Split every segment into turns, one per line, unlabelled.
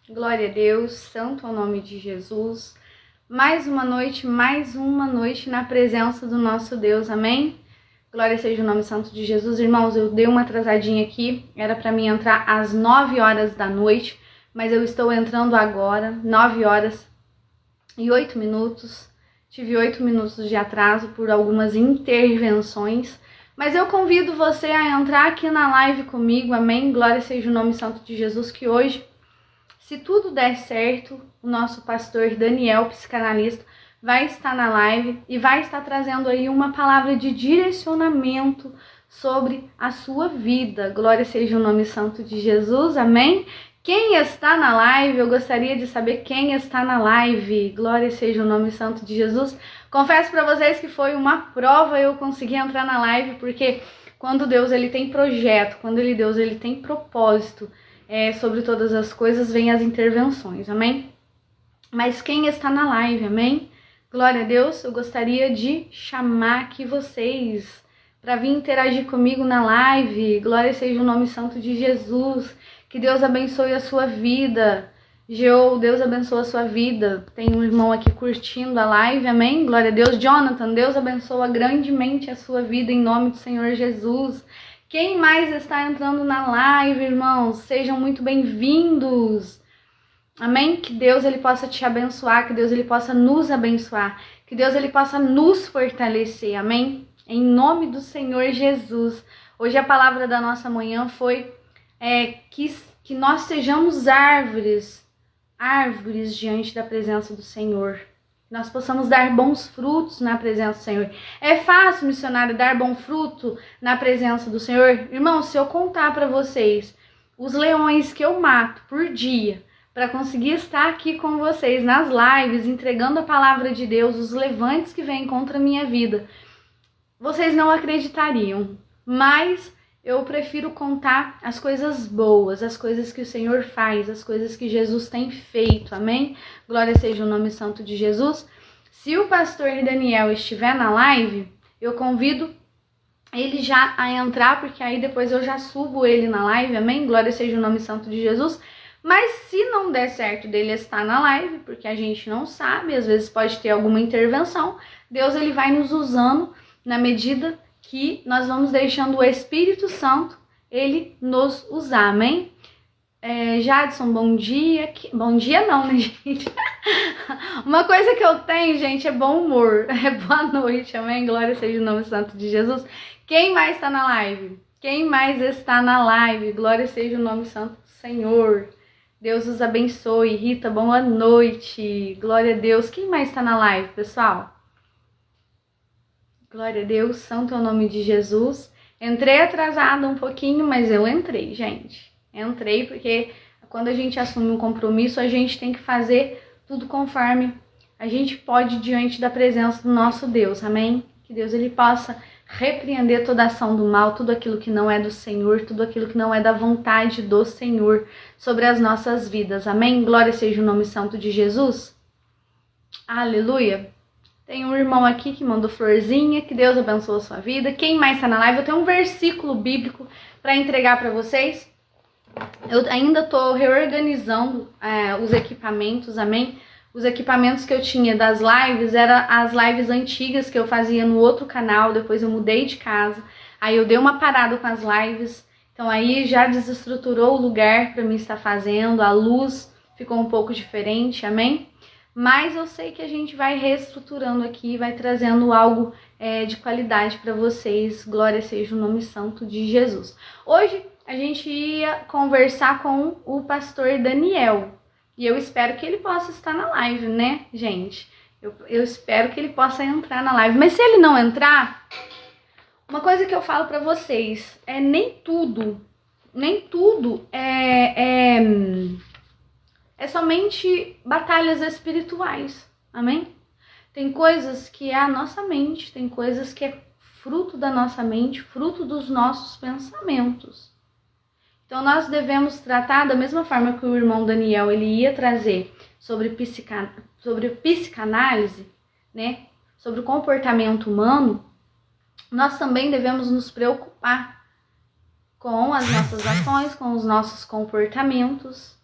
Glória a Deus, santo é o nome de Jesus. Mais uma noite na presença do nosso Deus, amém? Glória seja o nome santo de Jesus. Irmãos, eu dei uma atrasadinha aqui, era para mim entrar às 9 horas da noite, mas eu estou entrando agora, 9 horas e 8 minutos. Tive 8 minutos de atraso por algumas intervenções, mas eu convido você a entrar aqui na live comigo, amém? Glória seja o nome santo de Jesus, que hoje, se tudo der certo, o nosso pastor Daniel, psicanalista, vai estar na live e vai estar trazendo aí uma palavra de direcionamento sobre a sua vida. Glória seja o nome santo de Jesus, amém? Quem está na live? Eu gostaria de saber quem está na live. Glória seja o nome santo de Jesus. Confesso para vocês que foi uma prova eu conseguir entrar na live, porque quando Deus ele tem projeto, quando Deus ele tem propósito, sobre todas as coisas, vem as intervenções, amém? Mas quem está na live, amém? Glória a Deus, eu gostaria de chamar aqui vocês para vir interagir comigo na live. Glória seja o nome santo de Jesus. Que Deus abençoe a sua vida. Geo, Deus abençoe a sua vida. Tem um irmão aqui curtindo a live, amém? Glória a Deus. Jonathan, Deus abençoa grandemente a sua vida em nome do Senhor Jesus. Quem mais está entrando na live, irmãos? Sejam muito bem-vindos. Amém? Que Deus ele possa te abençoar, que Deus ele possa nos abençoar, que Deus ele possa nos fortalecer. Amém? Em nome do Senhor Jesus. Hoje a palavra da nossa manhã foi que nós sejamos árvores diante da presença do Senhor. Nós possamos dar bons frutos na presença do Senhor. É fácil, missionário, dar bom fruto na presença do Senhor? Irmão, se eu contar para vocês os leões que eu mato por dia para conseguir estar aqui com vocês nas lives, entregando a palavra de Deus, os levantes que vêm contra a minha vida, vocês não acreditariam. Mas eu prefiro contar as coisas boas, as coisas que o Senhor faz, as coisas que Jesus tem feito, amém? Glória seja o nome santo de Jesus. Se o pastor Daniel estiver na live, eu convido ele já a entrar, porque aí depois eu já subo ele na live, amém? Glória seja o nome santo de Jesus. Mas se não der certo dele estar na live, porque a gente não sabe, às vezes pode ter alguma intervenção, Deus ele vai nos usando na medida que nós vamos deixando o Espírito Santo ele nos usar, amém? Jadson, bom dia. Bom dia não, né, gente? Uma coisa que eu tenho, gente, é bom humor. Boa noite, amém? Glória seja o nome santo de Jesus. Quem mais está na live? Quem mais está na live? Glória seja o nome santo do Senhor. Deus os abençoe. Rita, boa noite. Glória a Deus. Quem mais está na live, pessoal? Glória a Deus, santo é o nome de Jesus. Entrei atrasada um pouquinho, mas eu entrei, gente. Entrei porque quando a gente assume um compromisso, a gente tem que fazer tudo conforme a gente pode diante da presença do nosso Deus, amém? Que Deus ele possa repreender toda ação do mal, tudo aquilo que não é do Senhor, tudo aquilo que não é da vontade do Senhor sobre as nossas vidas, amém? Glória seja o nome santo de Jesus. Aleluia. Tem um irmão aqui que mandou florzinha, que Deus abençoe a sua vida. Quem mais está na live? Eu tenho um versículo bíblico para entregar para vocês. Eu ainda estou reorganizando os equipamentos, amém? Os equipamentos que eu tinha das lives eram as lives antigas que eu fazia no outro canal, depois eu mudei de casa. Aí eu dei uma parada com as lives, então aí já desestruturou o lugar para mim estar fazendo, a luz ficou um pouco diferente, amém? Mas eu sei que a gente vai reestruturando aqui, vai trazendo algo de qualidade para vocês. Glória seja o nome santo de Jesus. Hoje a gente ia conversar com o pastor Daniel. E eu espero que ele possa estar na live, né, gente? Eu espero que ele possa entrar na live. Mas se ele não entrar, uma coisa que eu falo para vocês é nem tudo é somente batalhas espirituais, amém? Tem coisas que é a nossa mente, tem coisas que é fruto da nossa mente, fruto dos nossos pensamentos. Então nós devemos tratar da mesma forma que o irmão Daniel ele ia trazer sobre psicanálise, né? Sobre o comportamento humano, nós também devemos nos preocupar com as nossas ações, com os nossos comportamentos.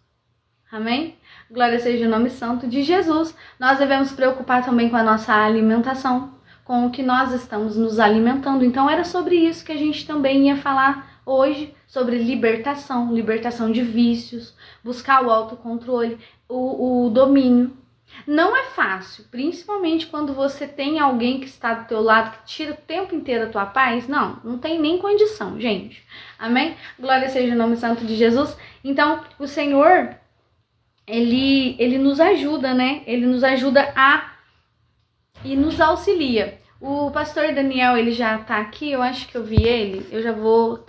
Amém? Glória seja o nome santo de Jesus. Nós devemos preocupar também com a nossa alimentação, com o que nós estamos nos alimentando. Então era sobre isso que a gente também ia falar hoje, sobre libertação, libertação de vícios, buscar o autocontrole, o domínio. Não é fácil, principalmente quando você tem alguém que está do teu lado, que tira o tempo inteiro a tua paz. Não tem nem condição, gente. Amém? Glória seja o nome santo de Jesus. Então, o Senhor, Ele nos ajuda, né? Ele nos ajuda e nos auxilia. O pastor Daniel, ele já tá aqui, eu acho que eu vi ele. Eu já vou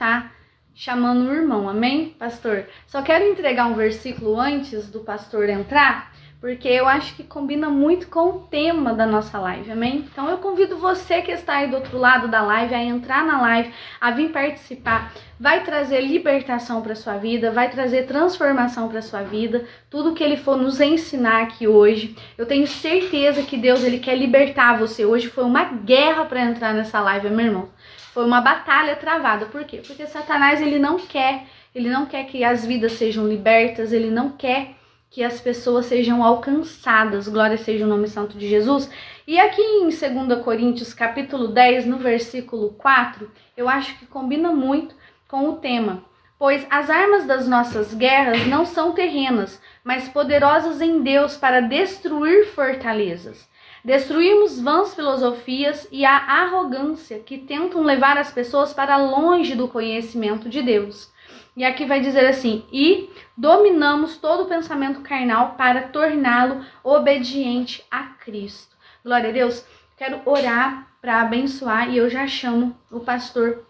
chamando o irmão, amém, pastor? Só quero entregar um versículo antes do pastor entrar, porque eu acho que combina muito com o tema da nossa live, amém? Então eu convido você que está aí do outro lado da live a entrar na live, a vir participar. Vai trazer libertação para sua vida, vai trazer transformação para sua vida. Tudo que ele for nos ensinar aqui hoje, eu tenho certeza que Deus, ele quer libertar você. Hoje foi uma guerra para entrar nessa live, meu irmão. Foi uma batalha travada. Por quê? Porque Satanás, ele não quer que as vidas sejam libertas, ele não quer que as pessoas sejam alcançadas. Glória seja o nome santo de Jesus. E aqui em 2 Coríntios, capítulo 10, no versículo 4, eu acho que combina muito com o tema. Pois as armas das nossas guerras não são terrenas, mas poderosas em Deus para destruir fortalezas. Destruímos vãs filosofias e a arrogância que tentam levar as pessoas para longe do conhecimento de Deus. E aqui vai dizer assim, e dominamos todo o pensamento carnal para torná-lo obediente a Cristo. Glória a Deus. Quero orar para abençoar e eu já chamo o pastor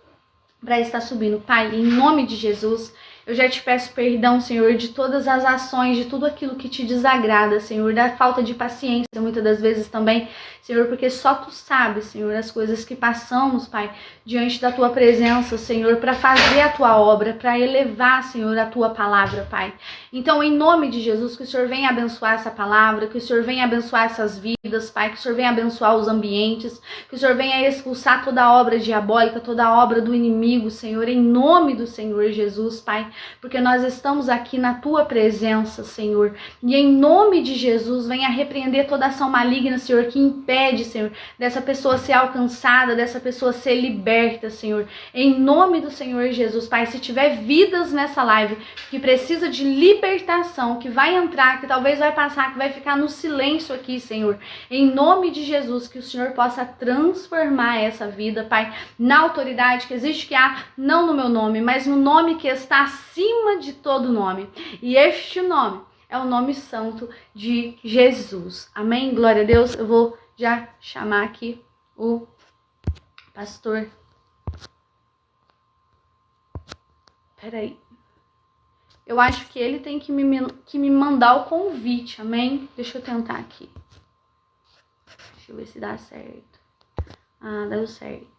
para estar subindo. Pai, em nome de Jesus, eu já te peço perdão, Senhor, de todas as ações, de tudo aquilo que te desagrada, Senhor, da falta de paciência, muitas das vezes também, Senhor, porque só Tu sabes, Senhor, as coisas que passamos, Pai, diante da Tua presença, Senhor, para fazer a Tua obra, para elevar, Senhor, a Tua palavra, Pai. Então, em nome de Jesus, que o Senhor venha abençoar essa palavra, que o Senhor venha abençoar essas vidas, Pai, que o Senhor venha abençoar os ambientes, que o Senhor venha expulsar toda a obra diabólica, toda a obra do inimigo, Senhor, em nome do Senhor Jesus, Pai, porque nós estamos aqui na Tua presença, Senhor, e em nome de Jesus, venha repreender toda ação maligna, Senhor, que impede, Senhor, dessa pessoa ser alcançada, dessa pessoa ser liberta, Senhor, em nome do Senhor Jesus, Pai. Se tiver vidas nessa live que precisa de libertação, que vai entrar, que talvez vai passar, que vai ficar no silêncio aqui, Senhor, em nome de Jesus, que o Senhor possa transformar essa vida, Pai, na autoridade que existe, que há, não no meu nome, mas no nome que está acima de todo nome, e este nome é o nome santo de Jesus, amém? Glória a Deus. Eu vou já chamar aqui o pastor. Peraí. Eu acho que ele tem que me mandar o convite, amém? Deixa eu tentar aqui. Deixa eu ver se dá certo. Ah, deu certo.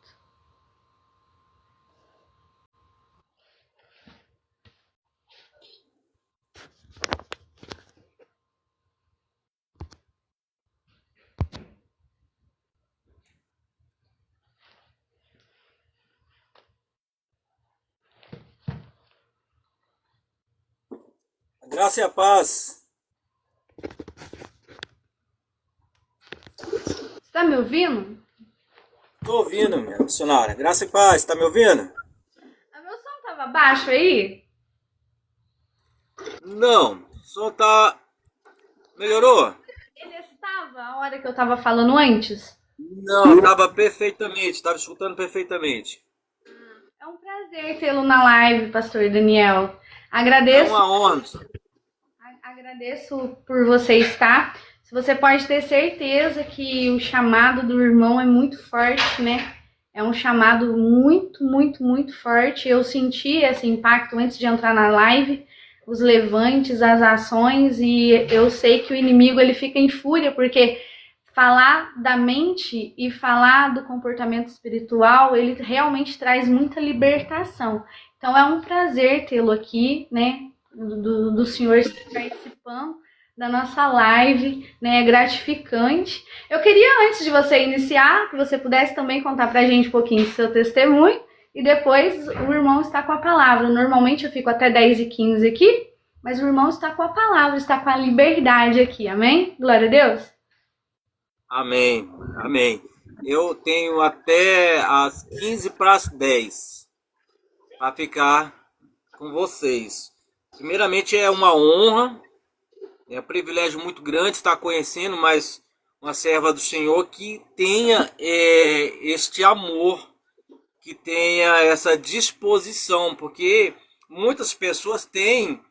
Graça e a paz.
Você tá me ouvindo?
Tô ouvindo, minha missionária. Graça e paz, tá me ouvindo?
O meu som tava baixo aí?
Não, o som tá... Melhorou?
Ele estava a hora que eu tava falando antes?
Não, tava perfeitamente, tava escutando perfeitamente.
É um prazer tê-lo na live, pastor Daniel.
É
Agradeço.
uma honra.
Agradeço por você estar. Você pode ter certeza que o chamado do irmão é muito forte, né? É um chamado muito, muito, muito forte. Eu senti esse impacto antes de entrar na live, os levantes, as ações, e eu sei que o inimigo ele fica em fúria, porque falar da mente e falar do comportamento espiritual, ele realmente traz muita libertação. Então é um prazer tê-lo aqui, né? Do senhor participando da nossa live, né? É gratificante. Eu queria, antes de você iniciar, que você pudesse também contar pra gente um pouquinho do seu testemunho, e depois o irmão está com a palavra. Normalmente eu fico até 10h15 aqui, Mas o irmão está com a palavra, está com a liberdade aqui, amém? Glória a Deus.
Amém, amém. Eu tenho até as 15 para as 10 para ficar com vocês. Primeiramente é uma honra, é um privilégio muito grande estar conhecendo mais uma serva do Senhor que tenha este amor, que tenha essa disposição, porque muitas pessoas têm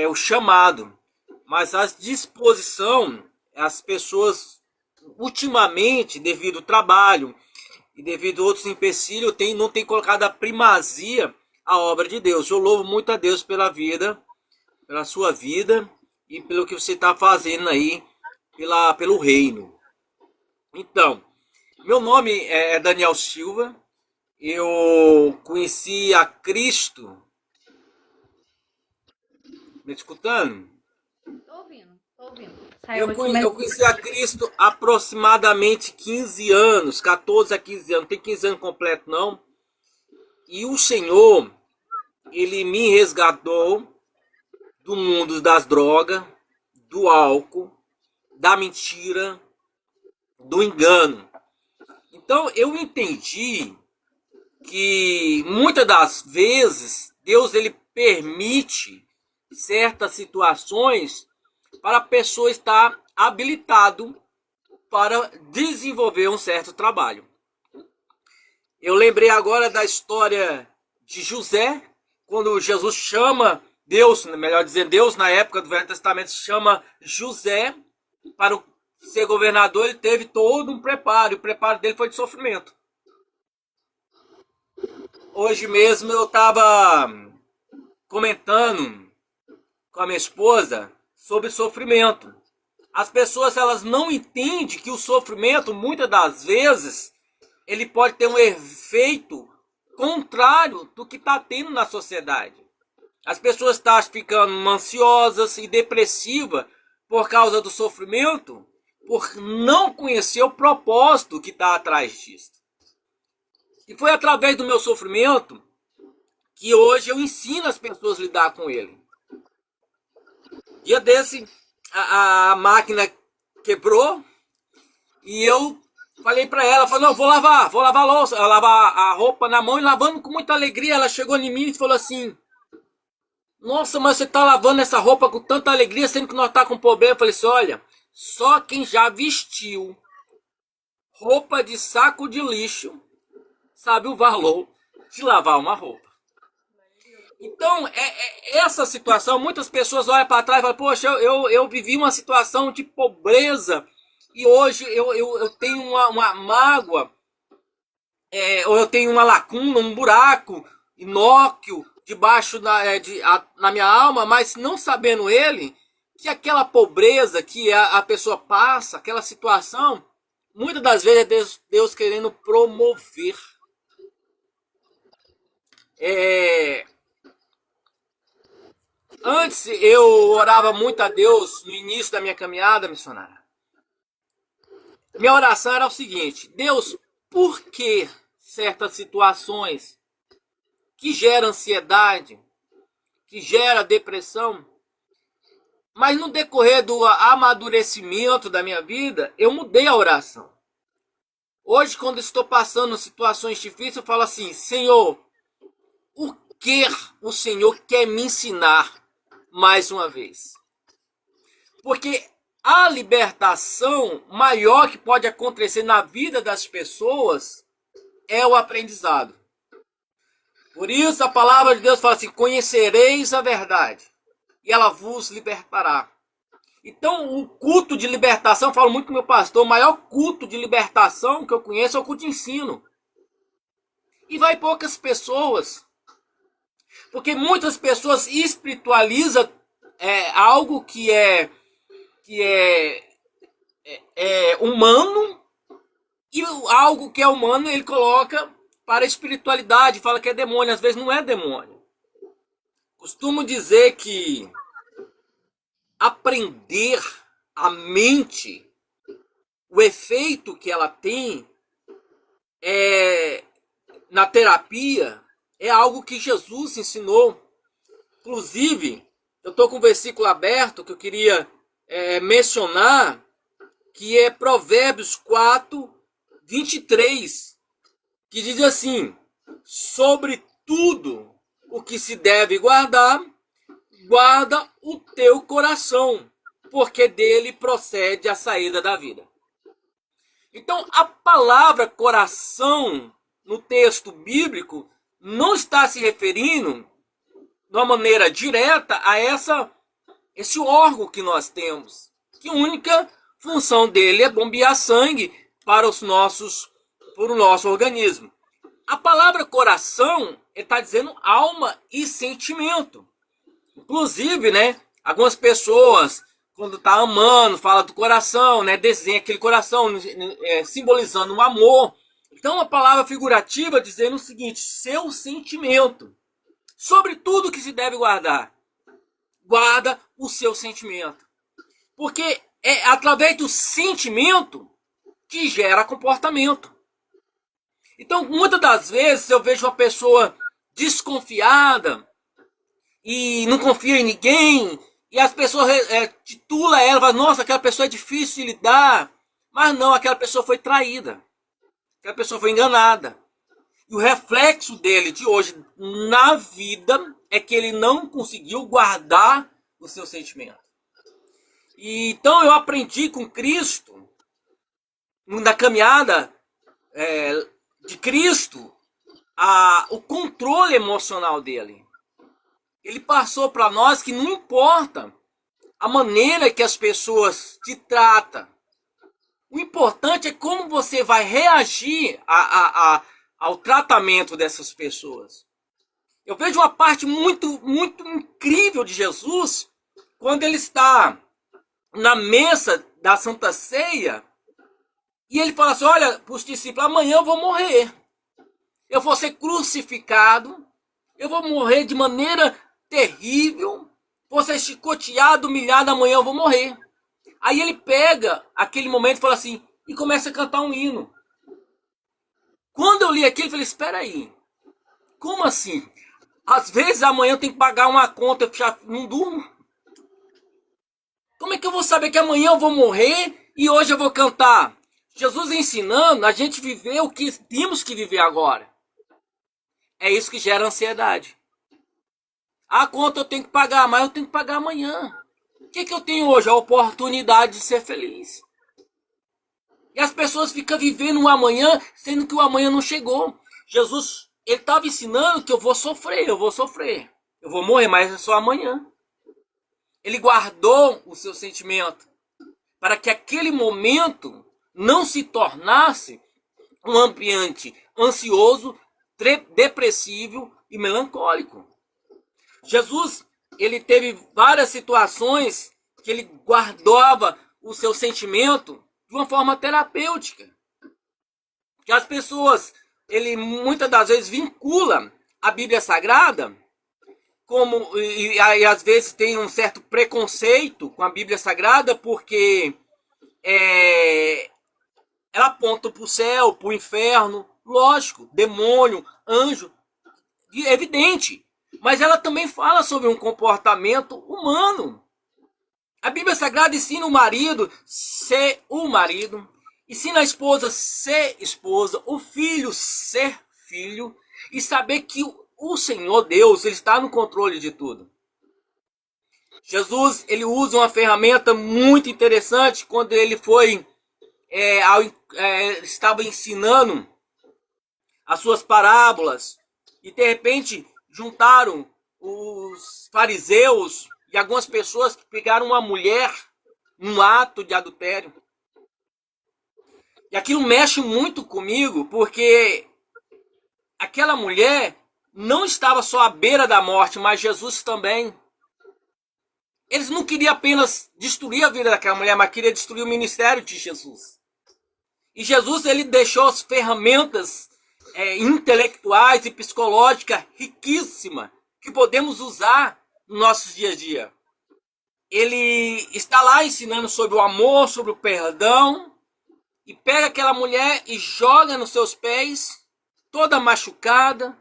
o chamado, mas a disposição, as pessoas ultimamente, devido ao trabalho e devido a outros empecilhos, não tem colocado a primazia à obra de Deus. Eu louvo muito a Deus pela vida, pela sua vida e pelo que você está fazendo aí pelo reino. Então, meu nome é Daniel Silva. Eu conheci a Cristo. Me escutando?
Tô ouvindo.
Eu conheci a Cristo há aproximadamente 15 anos, 14 a 15 anos, não tem 15 anos completo não. E o Senhor, Ele me resgatou do mundo das drogas, do álcool, da mentira, do engano. Então eu entendi que muitas das vezes Deus ele permite certas situações para a pessoa estar habilitado para desenvolver um certo trabalho. Eu lembrei agora da história de José, quando Jesus chama Deus, melhor dizendo, Deus na época do Velho Testamento chama José para ser governador, ele teve todo um preparo, e o preparo dele foi de sofrimento. Hoje mesmo eu estava comentando com a minha esposa sobre sofrimento. As pessoas elas não entendem que o sofrimento, muitas das vezes, ele pode ter um efeito contrário do que está tendo na sociedade. As pessoas estão ficando ansiosas e depressivas por causa do sofrimento, por não conhecer o propósito que está atrás disso. E foi através do meu sofrimento que hoje eu ensino as pessoas a lidar com ele. Dia desse, a máquina quebrou e eu falei para ela, falei, não, vou lavar a louça, lavar a roupa na mão, e lavando com muita alegria. Ela chegou em mim e falou assim, nossa, mas você tá lavando essa roupa com tanta alegria, sendo que nós tá com problema. Eu falei assim, olha, só quem já vestiu roupa de saco de lixo sabe o valor de lavar uma roupa. Então, essa situação, muitas pessoas olham para trás e falam, poxa, eu vivi uma situação de pobreza e hoje eu tenho uma mágoa, ou eu tenho uma lacuna, um buraco inócuo debaixo na minha alma, mas não sabendo ele que aquela pobreza que a pessoa passa, aquela situação, muitas das vezes é Deus querendo promover. Antes eu orava muito a Deus no início da minha caminhada missionária. Minha oração era o seguinte, Deus, por que certas situações que geram ansiedade, que geram depressão, mas no decorrer do amadurecimento da minha vida, eu mudei a oração. Hoje, quando estou passando situações difíceis, eu falo assim, Senhor, o que o Senhor quer me ensinar mais uma vez? Porque a libertação maior que pode acontecer na vida das pessoas é o aprendizado. Por isso a palavra de Deus fala assim, conhecereis a verdade e ela vos libertará. Então o culto de libertação, eu falo muito com meu pastor, o maior culto de libertação que eu conheço é o culto de ensino. E vai poucas pessoas, porque muitas pessoas espiritualizam algo que é humano, e algo que é humano ele coloca para a espiritualidade, fala que é demônio, às vezes não é demônio. Costumo dizer que aprender a mente, o efeito que ela tem na terapia, é algo que Jesus ensinou. Inclusive, eu estou com um versículo aberto que eu queria mencionar, que é Provérbios 4, 23, que diz assim: sobre tudo o que se deve guardar, guarda o teu coração, porque dele procede a saída da vida. Então, a palavra coração no texto bíblico não está se referindo de uma maneira direta a esse órgão que nós temos, que a única função dele é bombear sangue para o nosso organismo. A palavra coração está dizendo alma e sentimento. Inclusive, né, algumas pessoas, quando tá amando, fala do coração, né, desenha aquele coração, simbolizando o amor. Então, a palavra figurativa dizendo o seguinte: seu sentimento. Sobre tudo que se deve guardar, guarda o seu sentimento. Porque é através do sentimento que gera comportamento. Então, muitas das vezes, eu vejo uma pessoa desconfiada e não confia em ninguém, e as pessoas titulam ela, falam: nossa, aquela pessoa é difícil de lidar. Mas não, aquela pessoa foi traída. Aquela pessoa foi enganada. E o reflexo dele de hoje na vida é que ele não conseguiu guardar o seu sentimento. E então eu aprendi com Cristo, na caminhada de Cristo, o controle emocional dele. Ele passou para nós que não importa a maneira que as pessoas te tratam. O importante é como você vai reagir ao tratamento dessas pessoas. Eu vejo uma parte muito, muito incrível de Jesus quando ele está na mesa da Santa Ceia e ele fala assim: olha, para os discípulos, amanhã eu vou morrer. Eu vou ser crucificado, eu vou morrer de maneira terrível, vou ser chicoteado, humilhado, amanhã eu vou morrer. Aí ele pega aquele momento e fala assim, e começa a cantar um hino. Quando eu li aquilo, eu falei: espera aí, como assim? Às vezes amanhã eu tenho que pagar uma conta, eu já não durmo. Como é que eu vou saber que amanhã eu vou morrer e hoje eu vou cantar? Jesus ensinando a gente viver o que temos que viver agora. É isso que gera ansiedade. A conta eu tenho que pagar, mas eu tenho que pagar amanhã. O que eu tenho hoje? A oportunidade de ser feliz. E as pessoas ficam vivendo o amanhã, sendo que o amanhã não chegou. Jesus, ele estava ensinando que eu vou sofrer. Eu vou morrer, mas é só amanhã. Ele guardou o seu sentimento para que aquele momento não se tornasse um ambiente ansioso, depressivo e melancólico. Jesus, ele teve várias situações que ele guardava o seu sentimento de uma forma terapêutica. Que as pessoas, ele muitas das vezes vincula a Bíblia Sagrada e às vezes tem um certo preconceito com a Bíblia Sagrada porque ela aponta para o céu, para o inferno, lógico, demônio, anjo, evidente. Mas ela também fala sobre um comportamento humano. A Bíblia Sagrada ensina o marido ser o marido, ensina a esposa ser esposa, o filho ser filho e saber que o Senhor Deus, ele está no controle de tudo. Jesus, ele usa uma ferramenta muito interessante quando ele estava ensinando as suas parábolas e de repente juntaram os fariseus e algumas pessoas que pegaram uma mulher num ato de adultério. E aquilo mexe muito comigo, porque aquela mulher não estava só à beira da morte, mas Jesus também. Eles não queriam apenas destruir a vida daquela mulher, mas queriam destruir o ministério de Jesus. E Jesus, ele deixou as ferramentas intelectuais e psicológicas riquíssimas que podemos usar no nosso dia a dia. Ele está lá ensinando sobre o amor, sobre o perdão, e pega aquela mulher e joga nos seus pés, toda machucada,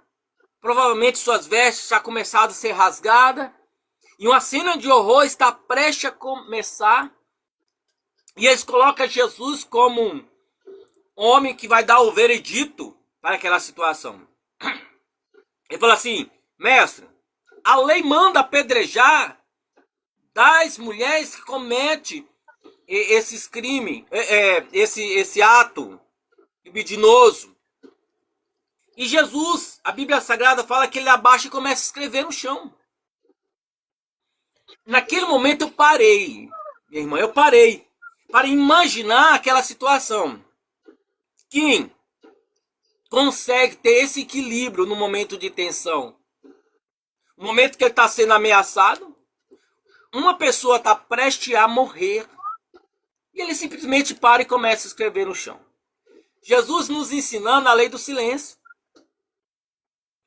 provavelmente suas vestes já começaram a ser rasgadas, E uma cena de horror está prestes a começar. E eles colocam Jesus como um homem que vai dar o veredito para aquela situação. Ele fala assim: mestre, a lei manda apedrejar das mulheres que cometem esses crimes, esse ato libidinoso. E Jesus, a Bíblia Sagrada fala que ele abaixa e começa a escrever no chão. Naquele momento eu parei, minha irmã, eu parei para imaginar aquela situação. Quem consegue ter esse equilíbrio no momento de tensão? No momento que ele está sendo ameaçado, uma pessoa está prestes a morrer e ele simplesmente para e começa a escrever no chão. Jesus nos ensinando a lei do silêncio.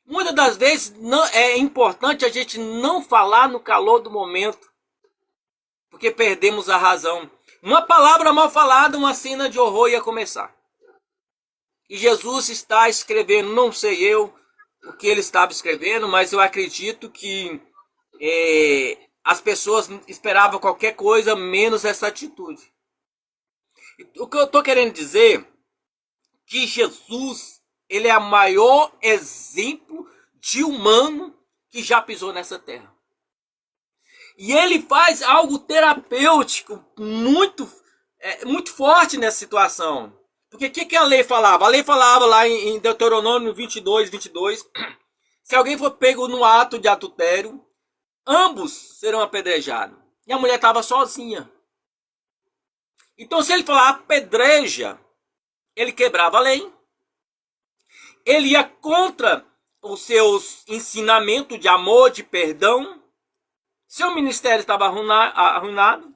Muitas das vezes não, é importante a gente não falar no calor do momento, porque perdemos a razão. Uma palavra mal falada, uma cena de horror ia começar. E Jesus está escrevendo, não sei eu o que ele estava escrevendo, mas eu acredito que as pessoas esperavam qualquer coisa menos essa atitude. O que eu estou querendo dizer é que Jesus, ele é o maior exemplo de humano que já pisou nessa terra. E ele faz algo terapêutico muito forte nessa situação. Porque o que a lei falava? A lei falava lá em Deuteronômio 22, se alguém for pego no ato de adultério, ambos serão apedrejados. E a mulher estava sozinha. Então se ele falar apedreja, ele quebrava a lei. Ele ia contra os seus ensinamentos de amor, de perdão. Seu ministério estava arruinado.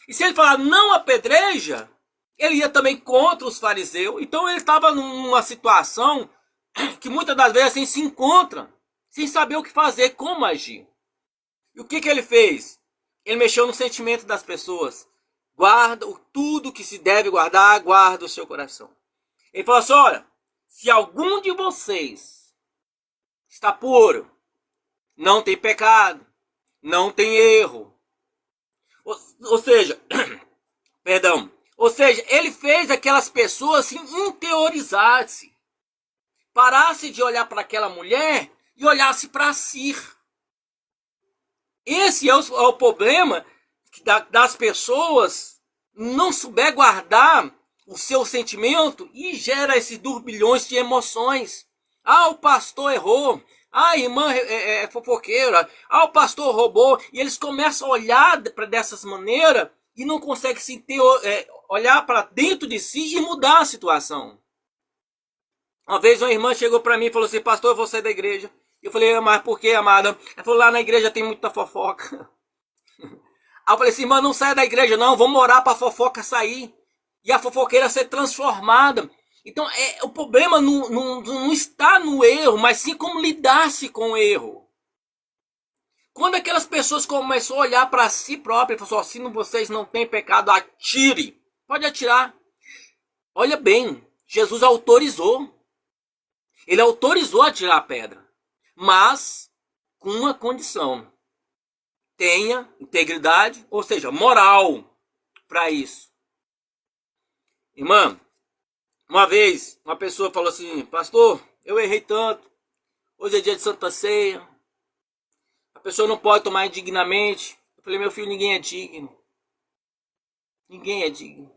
E se ele falar não apedreja, ele ia também contra os fariseus. Então ele estava numa situação que muitas das vezes assim, se encontra sem saber o que fazer, como agir. E o que ele fez? Ele mexeu no sentimento das pessoas. Guarda tudo que se deve guardar, guarda o seu coração. Ele falou assim, olha, se algum de vocês está puro, não tem pecado, não tem erro. Ou seja, perdão. Ou seja, ele fez aquelas pessoas assim, interiorizar-se. Parasse de olhar para aquela mulher e olhasse para si. Esse é o problema das pessoas não souber guardar o seu sentimento e gera esses turbilhões de emoções. Ah, o pastor errou. Ah, a irmã é fofoqueira. Ah, o pastor roubou. E eles começam a olhar dessas maneiras e não conseguem olhar para dentro de si e mudar a situação. Uma vez uma irmã chegou para mim e falou assim, pastor, eu vou sair da igreja. Eu falei, mas por que, amada? Ela falou, lá na igreja tem muita fofoca. Aí eu falei assim, irmã, não saia da igreja não, vamos orar para a fofoca sair. E a fofoqueira ser transformada. Então, o problema não está no erro, mas sim como lidar-se com o erro. Quando aquelas pessoas começam a olhar para si próprias, falam assim, se vocês não têm pecado, atire. Pode atirar. Olha bem, Jesus autorizou. Ele autorizou a tirar a pedra. Mas, com uma condição. Tenha integridade, ou seja, moral para isso. Irmã, uma vez, uma pessoa falou assim, pastor, eu errei tanto, hoje é dia de Santa Ceia, a pessoa não pode tomar indignamente. Eu falei, meu filho, ninguém é digno. Ninguém é digno.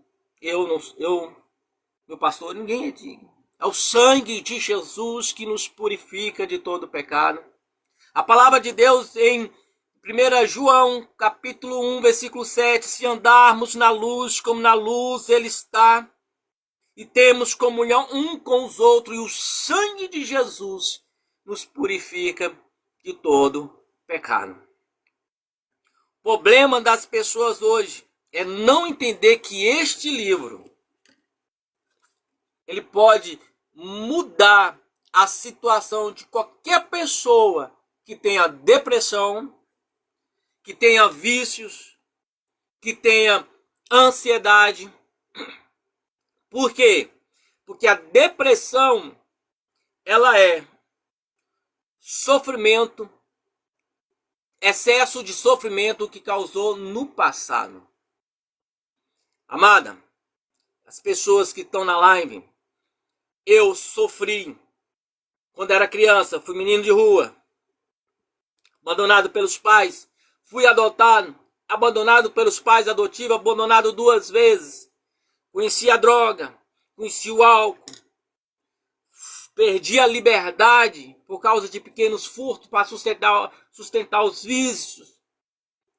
Meu pastor, ninguém é digno. É o sangue de Jesus que nos purifica de todo pecado. A palavra de Deus em 1 João, capítulo 1, versículo 7, se andarmos na luz como na luz ele está, e temos comunhão um com os outros, e o sangue de Jesus nos purifica de todo pecado. O problema das pessoas hoje é não entender que este livro ele pode mudar a situação de qualquer pessoa que tenha depressão, que tenha vícios, que tenha ansiedade. Por quê? Porque a depressão, ela é sofrimento, excesso de sofrimento que causou no passado. Amada, as pessoas que estão na live, eu sofri quando era criança, fui menino de rua, abandonado pelos pais, fui adotado, abandonado pelos pais adotivos, abandonado 2 vezes, conheci a droga, conheci o álcool, perdi a liberdade por causa de pequenos furtos para sustentar os vícios.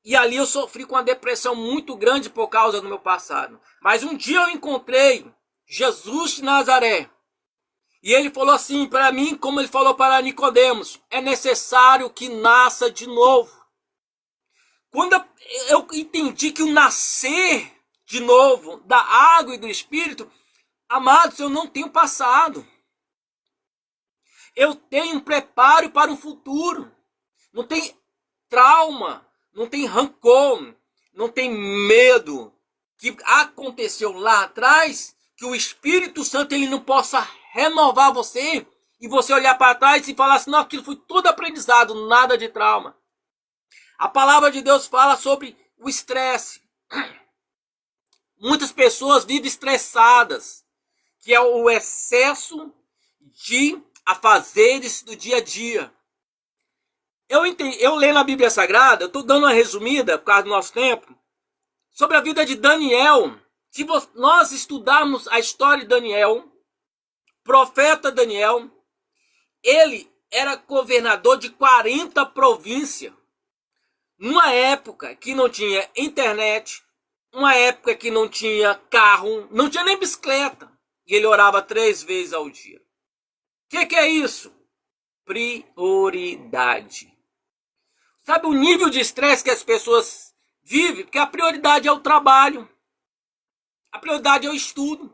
E ali eu sofri com uma depressão muito grande por causa do meu passado. Mas um dia eu encontrei Jesus de Nazaré. E ele falou assim para mim, como ele falou para Nicodemos: é necessário que nasça de novo. Quando eu entendi que o nascer de novo da água e do Espírito, amados, eu não tenho passado. Eu tenho um preparo para o futuro. Não tem trauma, não tem rancor, não tem medo que aconteceu lá atrás, que o Espírito Santo ele não possa renovar você e você olhar para trás e falar assim: não, aquilo foi tudo aprendizado, nada de trauma. A palavra de Deus fala sobre o estresse. Muitas pessoas vivem estressadas, que é o excesso de afazeres do dia a dia. Eu leio na Bíblia Sagrada, eu estou dando uma resumida, por causa do nosso tempo, sobre a vida de Daniel. Se nós estudarmos a história de Daniel, profeta Daniel, ele era governador de 40 províncias. Numa época que não tinha internet, uma época que não tinha carro, não tinha nem bicicleta. E ele orava 3 vezes ao dia. O que é isso? Prioridade. Sabe o nível de estresse que as pessoas vivem? Porque a prioridade é o trabalho. A prioridade é o estudo.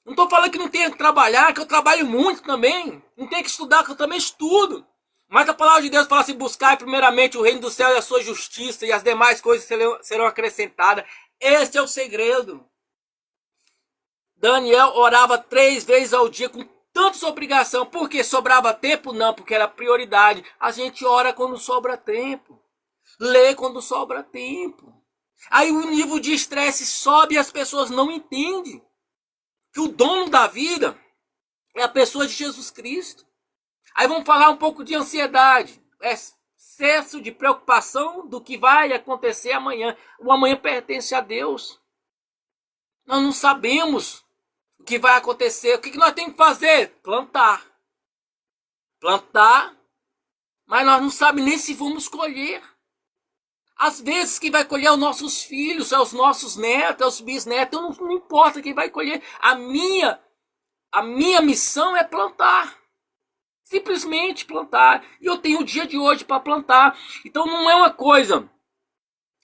Não estou falando que não tem que trabalhar, que eu trabalho muito também. Não tem que estudar, que eu também estudo. Mas a palavra de Deus fala assim: buscai primeiramente o reino do céu e a sua justiça, e as demais coisas serão acrescentadas. Esse é o segredo. Daniel orava 3 vezes ao dia com tantas obrigações. Por quê? Sobrava tempo? Não, porque era prioridade. A gente ora quando sobra tempo. Lê quando sobra tempo. Aí o nível de estresse sobe e as pessoas não entendem que o dono da vida é a pessoa de Jesus Cristo. Aí vamos falar um pouco de ansiedade, excesso de preocupação do que vai acontecer amanhã. O amanhã pertence a Deus. Nós não sabemos o que vai acontecer. O que nós temos que fazer? Plantar. Plantar, mas nós não sabemos nem se vamos colher. Às vezes quem vai colher é os nossos filhos, é os nossos netos, é os bisnetos. Não importa quem vai colher. A minha missão é plantar. Simplesmente plantar. E eu tenho o dia de hoje para plantar. Então não é uma coisa.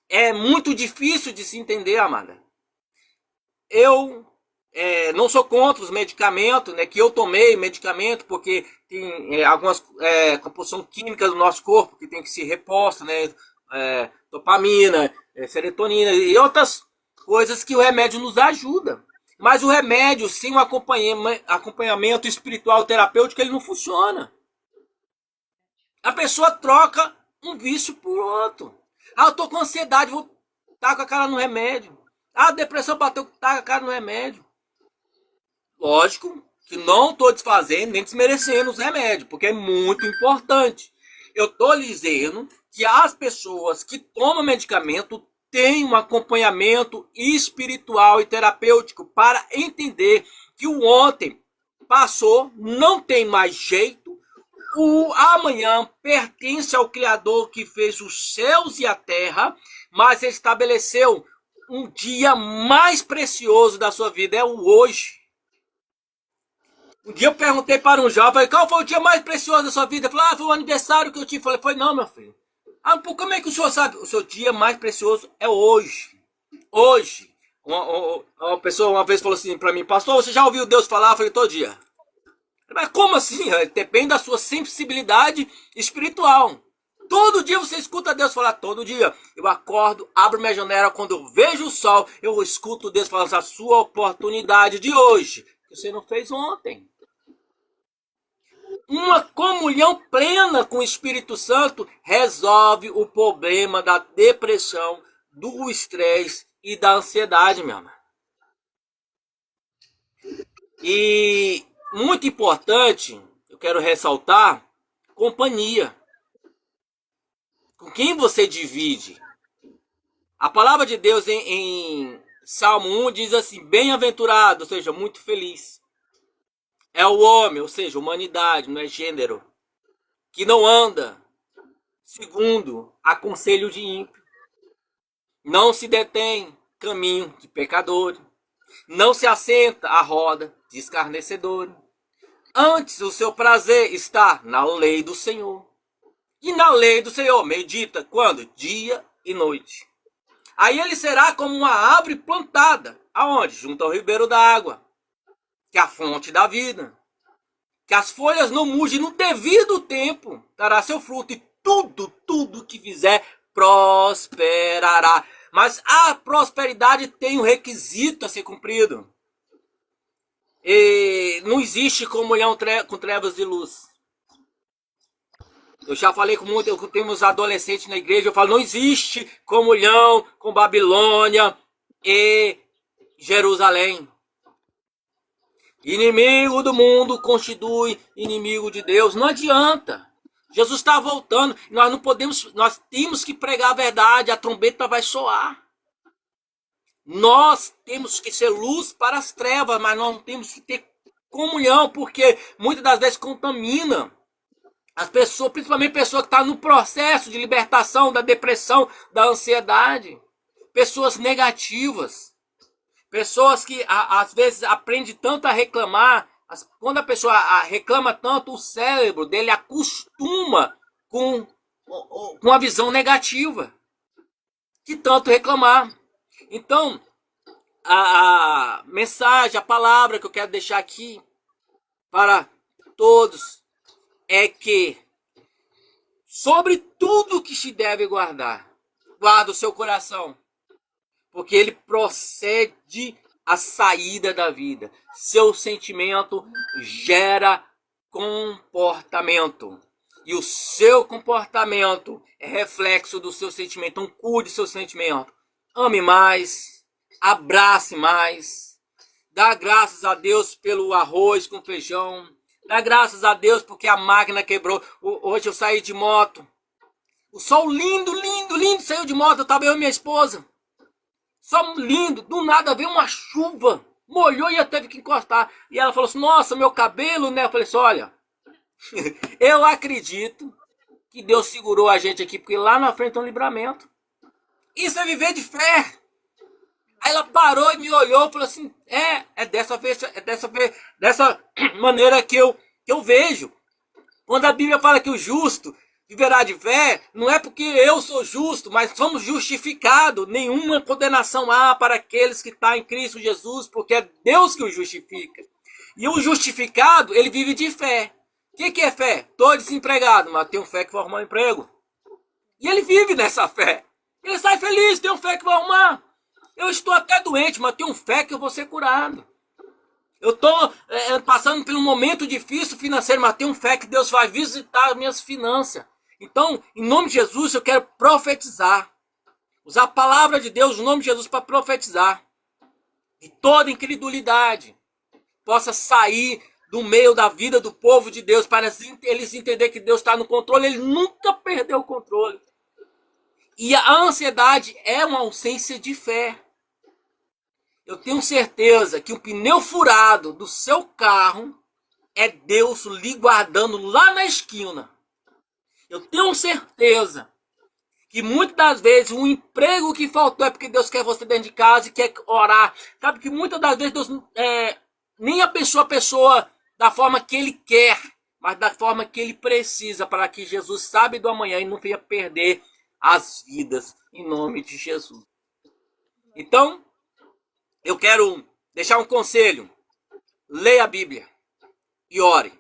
É muito difícil de se entender, amada. Eu não sou contra os medicamentos, né? Que eu tomei medicamento porque tem algumas composições químicas do nosso corpo que tem que se reposta, né? Dopamina, serotonina e outras coisas que o remédio nos ajuda. Mas o remédio, sem um acompanhamento espiritual terapêutico, ele não funciona. A pessoa troca um vício por outro. Ah, eu tô com ansiedade, vou tacar a cara no remédio. Ah, a depressão bateu, taca a cara no remédio. Lógico que não estou desfazendo nem desmerecendo os remédios, porque é muito importante. Eu estou dizendo que as pessoas que tomam medicamento tem um acompanhamento espiritual e terapêutico para entender que o ontem passou, não tem mais jeito, o amanhã pertence ao Criador que fez os céus e a terra, mas estabeleceu um dia mais precioso da sua vida, é o hoje. Um dia eu perguntei para um jovem, qual foi o dia mais precioso da sua vida? Ele falou, foi o aniversário que eu tive. Eu falei, não, meu filho. Ah, como é que o senhor sabe? O seu dia mais precioso é hoje. Hoje. Uma pessoa uma vez falou assim para mim, pastor, você já ouviu Deus falar? Eu falei, todo dia. Mas como assim? Depende da sua sensibilidade espiritual. Todo dia você escuta Deus falar, todo dia. Eu acordo, abro minha janela, quando eu vejo o sol, eu escuto Deus falar, a sua oportunidade de hoje, que você não fez ontem. Uma comunhão plena com o Espírito Santo resolve o problema da depressão, do estresse e da ansiedade, meu amor. E muito importante, eu quero ressaltar, companhia. Com quem você divide? A palavra de Deus em Salmo 1 diz assim, bem-aventurado, ou seja, muito feliz. É o homem, ou seja, humanidade, não é gênero, que não anda segundo a conselho de ímpio, não se detém caminho de pecadores, não se assenta à roda de escarnecedores. Antes o seu prazer está na lei do Senhor. E na lei do Senhor medita quando? Dia e noite. Aí ele será como uma árvore plantada. Aonde? Junto ao ribeiro da água, que é a fonte da vida. Que as folhas não murjem no devido tempo, dará seu fruto. E tudo que fizer prosperará. Mas a prosperidade tem um requisito a ser cumprido. E não existe comunhão com trevas e luz. Eu já falei com muito, eu tenho uns adolescentes na igreja, eu falo, não existe comunhão com Babilônia e Jerusalém. Inimigo do mundo constitui inimigo de Deus. Não adianta. Jesus está voltando. Nós não podemos, nós temos que pregar a verdade, a trombeta vai soar. Nós temos que ser luz para as trevas, mas nós não temos que ter comunhão, porque muitas das vezes contamina as pessoas, principalmente pessoas que estão no processo de libertação da depressão, da ansiedade. Pessoas negativas. Pessoas que às vezes aprendem tanto a reclamar. Quando a pessoa reclama tanto, o cérebro dele acostuma com a visão negativa. De tanto reclamar. Então, a mensagem, a palavra que eu quero deixar aqui para todos é que sobre tudo que se deve guardar, guarda o seu coração, porque ele procede a saída da vida. Seu sentimento gera comportamento. E o seu comportamento é reflexo do seu sentimento. Então cuide do seu sentimento. Ame mais. Abrace mais. Dá graças a Deus pelo arroz com feijão. Dá graças a Deus porque a máquina quebrou. Hoje eu saí de moto. O sol lindo, lindo, lindo. Saiu de moto. Eu estava eu e minha esposa. Só lindo, do nada veio uma chuva, molhou e eu teve que encostar. E ela falou assim, nossa, meu cabelo, né? Eu falei assim, olha, eu acredito que Deus segurou a gente aqui, porque lá na frente tem um livramento. Isso é viver de fé. Aí ela parou e me olhou e falou assim, dessa maneira que eu vejo. Quando a Bíblia fala que o justo viverá de fé, não é porque eu sou justo, mas somos justificados. Nenhuma condenação há para aqueles que estão em Cristo Jesus, porque é Deus que o justifica. E o justificado, ele vive de fé. O que é fé? Estou desempregado, mas tenho fé que vou arrumar um emprego. E ele vive nessa fé. Ele sai feliz, tenho fé que vou arrumar. Eu estou até doente, mas tenho fé que eu vou ser curado. Eu estou passando por um momento difícil financeiro, mas tenho fé que Deus vai visitar as minhas finanças. Então, em nome de Jesus, eu quero profetizar. Usar a palavra de Deus, em nome de Jesus, para profetizar. E toda incredulidade possa sair do meio da vida do povo de Deus, para eles entenderem que Deus está no controle. Ele nunca perdeu o controle. E a ansiedade é uma ausência de fé. Eu tenho certeza que um pneu furado do seu carro é Deus lhe guardando lá na esquina. Eu tenho certeza que muitas das vezes o emprego que faltou é porque Deus quer você dentro de casa e quer orar. Sabe que muitas das vezes Deus nem abençoa a pessoa da forma que Ele quer, mas da forma que Ele precisa, para que Jesus sabe do amanhã e não venha perder as vidas em nome de Jesus. Então, eu quero deixar um conselho. Leia a Bíblia e ore.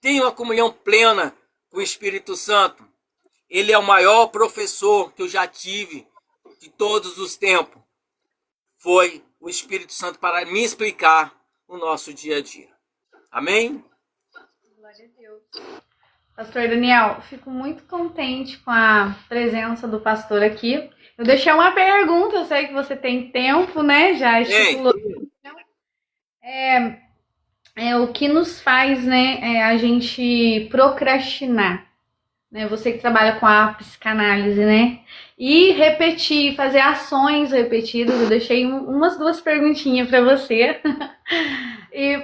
Tenha uma comunhão plena com o Espírito Santo. Ele é o maior professor que eu já tive de todos os tempos. Foi o Espírito Santo para me explicar o nosso dia a dia. Amém?
Pastor Daniel, fico muito contente com a presença do pastor aqui. Eu deixei uma pergunta, eu sei que você tem tempo, né? Já estipulou. O que nos faz, né, a gente procrastinar, né? Você que trabalha com a psicanálise, né? E repetir, fazer ações repetidas. Eu deixei umas duas perguntinhas para você. E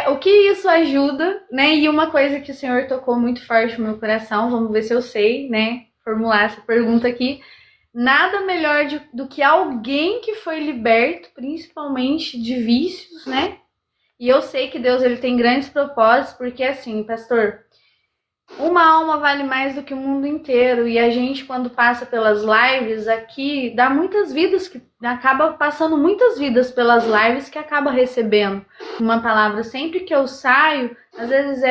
o que isso ajuda, né? E uma coisa que o senhor tocou muito forte no meu coração, vamos ver se eu sei, né? Formular essa pergunta aqui. Nada melhor do que alguém que foi liberto, principalmente de vícios, né? E eu sei que Deus ele tem grandes propósitos, porque assim, pastor, uma alma vale mais do que o mundo inteiro. E a gente, quando passa pelas lives aqui, dá muitas vidas, que acaba passando muitas vidas pelas lives que acaba recebendo uma palavra. Sempre que eu saio, às vezes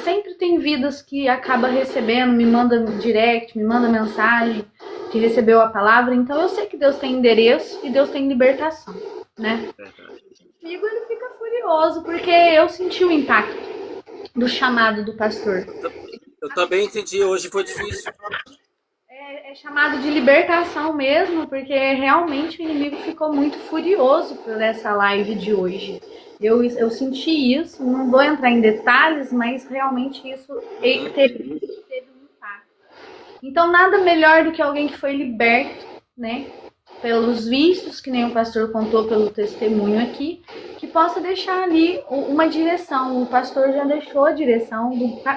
sempre tem vidas que acaba recebendo, me manda direct, me manda mensagem que recebeu a palavra. Então eu sei que Deus tem endereço e Deus tem libertação, né? Comigo ele fica furioso, porque eu senti o impacto do chamado do pastor.
Eu também senti, hoje foi difícil.
É chamado de libertação mesmo, porque realmente o inimigo ficou muito furioso por essa live de hoje. Eu senti isso, não vou entrar em detalhes, mas realmente isso teve um impacto. Então nada melhor do que alguém que foi liberto, né? Pelos vícios, que nem o pastor contou pelo testemunho aqui, que possa deixar ali uma direção. O pastor já deixou a direção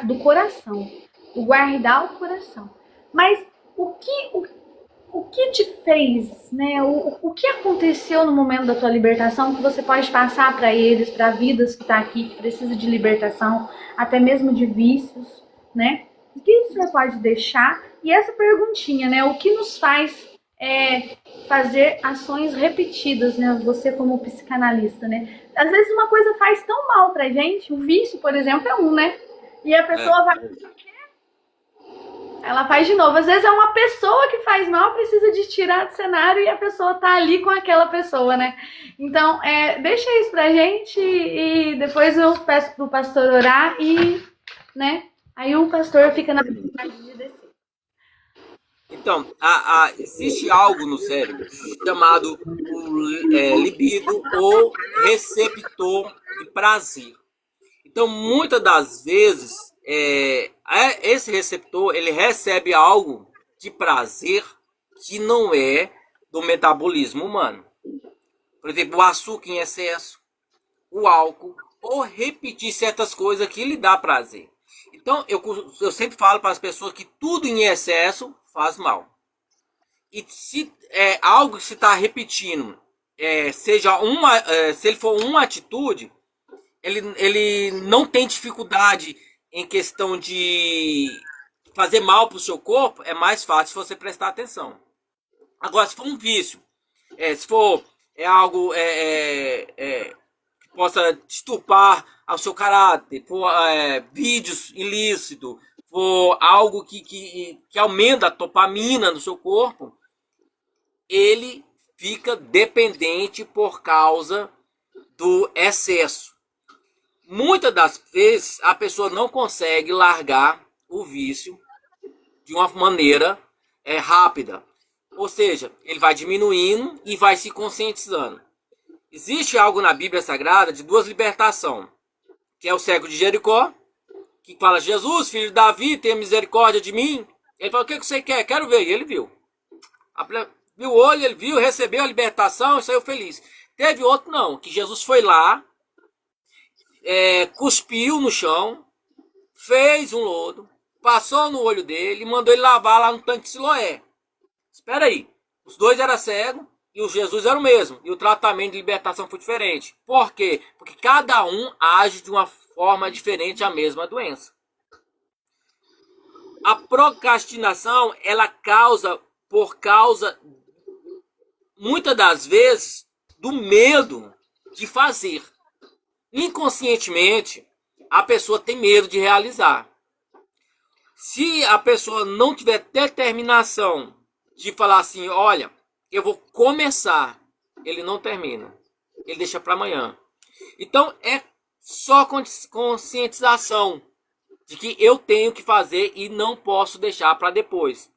do coração, do guardar o coração. Mas o que te fez, né? O que aconteceu no momento da tua libertação que você pode passar para eles, para vidas que estão aqui, que precisam de libertação, até mesmo de vícios, né? O que você pode deixar? E essa perguntinha, né? O que nos faz fazer ações repetidas, né? Você como psicanalista, né? Às vezes uma coisa faz tão mal pra gente, o vício, por exemplo, é um, né? E a pessoa vai... Ela faz de novo. Às vezes é uma pessoa que faz mal, precisa de tirar do cenário e a pessoa tá ali com aquela pessoa, né? Então, deixa isso pra gente e depois eu peço pro pastor orar e, né? Aí o pastor fica na vontade de descer.
Então, existe algo no cérebro chamado libido ou receptor de prazer. Então, muitas das vezes, esse receptor ele recebe algo de prazer que não é do metabolismo humano. Por exemplo, o açúcar em excesso, o álcool, ou repetir certas coisas que lhe dá prazer. Então, eu sempre falo para as pessoas que tudo em excesso faz mal. E se algo que se está repetindo, se ele for uma atitude, ele não tem dificuldade em questão de fazer mal para o seu corpo, é mais fácil se você prestar atenção. Agora, se for um vício, se for algo que possa deturpar ao seu caráter, for vídeos ilícitos, for algo que aumenta a dopamina no seu corpo, ele fica dependente por causa do excesso. Muitas das vezes a pessoa não consegue largar o vício de uma maneira rápida. Ou seja, ele vai diminuindo e vai se conscientizando. Existe algo na Bíblia Sagrada de duas libertações, que é o cego de Jericó, que fala: Jesus, filho de Davi, tenha misericórdia de mim. Ele fala: o que você quer? Quero ver. E ele viu. Viu o olho, ele viu, recebeu a libertação e saiu feliz. Teve outro não, que Jesus foi lá, cuspiu no chão, fez um lodo, passou no olho dele e mandou ele lavar lá no tanque de Siloé. Espera aí, os dois eram cegos e o Jesus era o mesmo. E o tratamento de libertação foi diferente. Por quê? Porque cada um age de uma forma diferente a mesma doença. A procrastinação, ela por causa, muitas das vezes, do medo de fazer. Inconscientemente, a pessoa tem medo de realizar. Se a pessoa não tiver determinação de falar assim: olha, eu vou começar, ele não termina. Ele deixa para amanhã. Então, é só conscientização. de que eu tenho que fazer e não posso deixar para depois.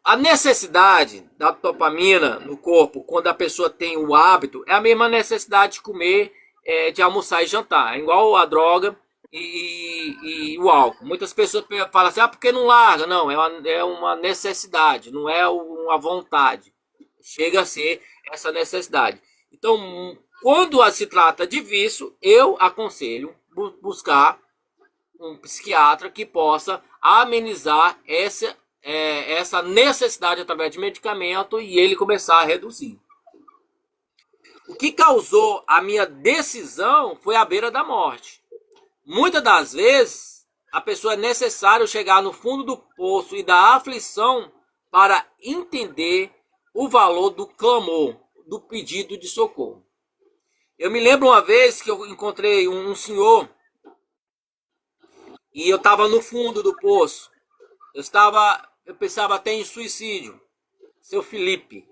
A necessidade da dopamina no corpo, quando a pessoa tem o hábito, é a mesma necessidade de comer, de almoçar e jantar. É igual a droga e o álcool. Muitas pessoas falam assim, por que não larga? Não, é uma necessidade, não é uma vontade. Chega a ser essa necessidade. Então, quando se trata de vício, eu aconselho buscar um psiquiatra que possa amenizar essa necessidade através de medicamento e ele começar a reduzir. O que causou a minha decisão foi a beira da morte. Muitas das vezes, a pessoa é necessário chegar no fundo do poço e da aflição para entender o valor do clamor, do pedido de socorro. Eu me lembro uma vez que eu encontrei um senhor e eu estava no fundo do poço. Eu pensava até em suicídio. Seu Felipe.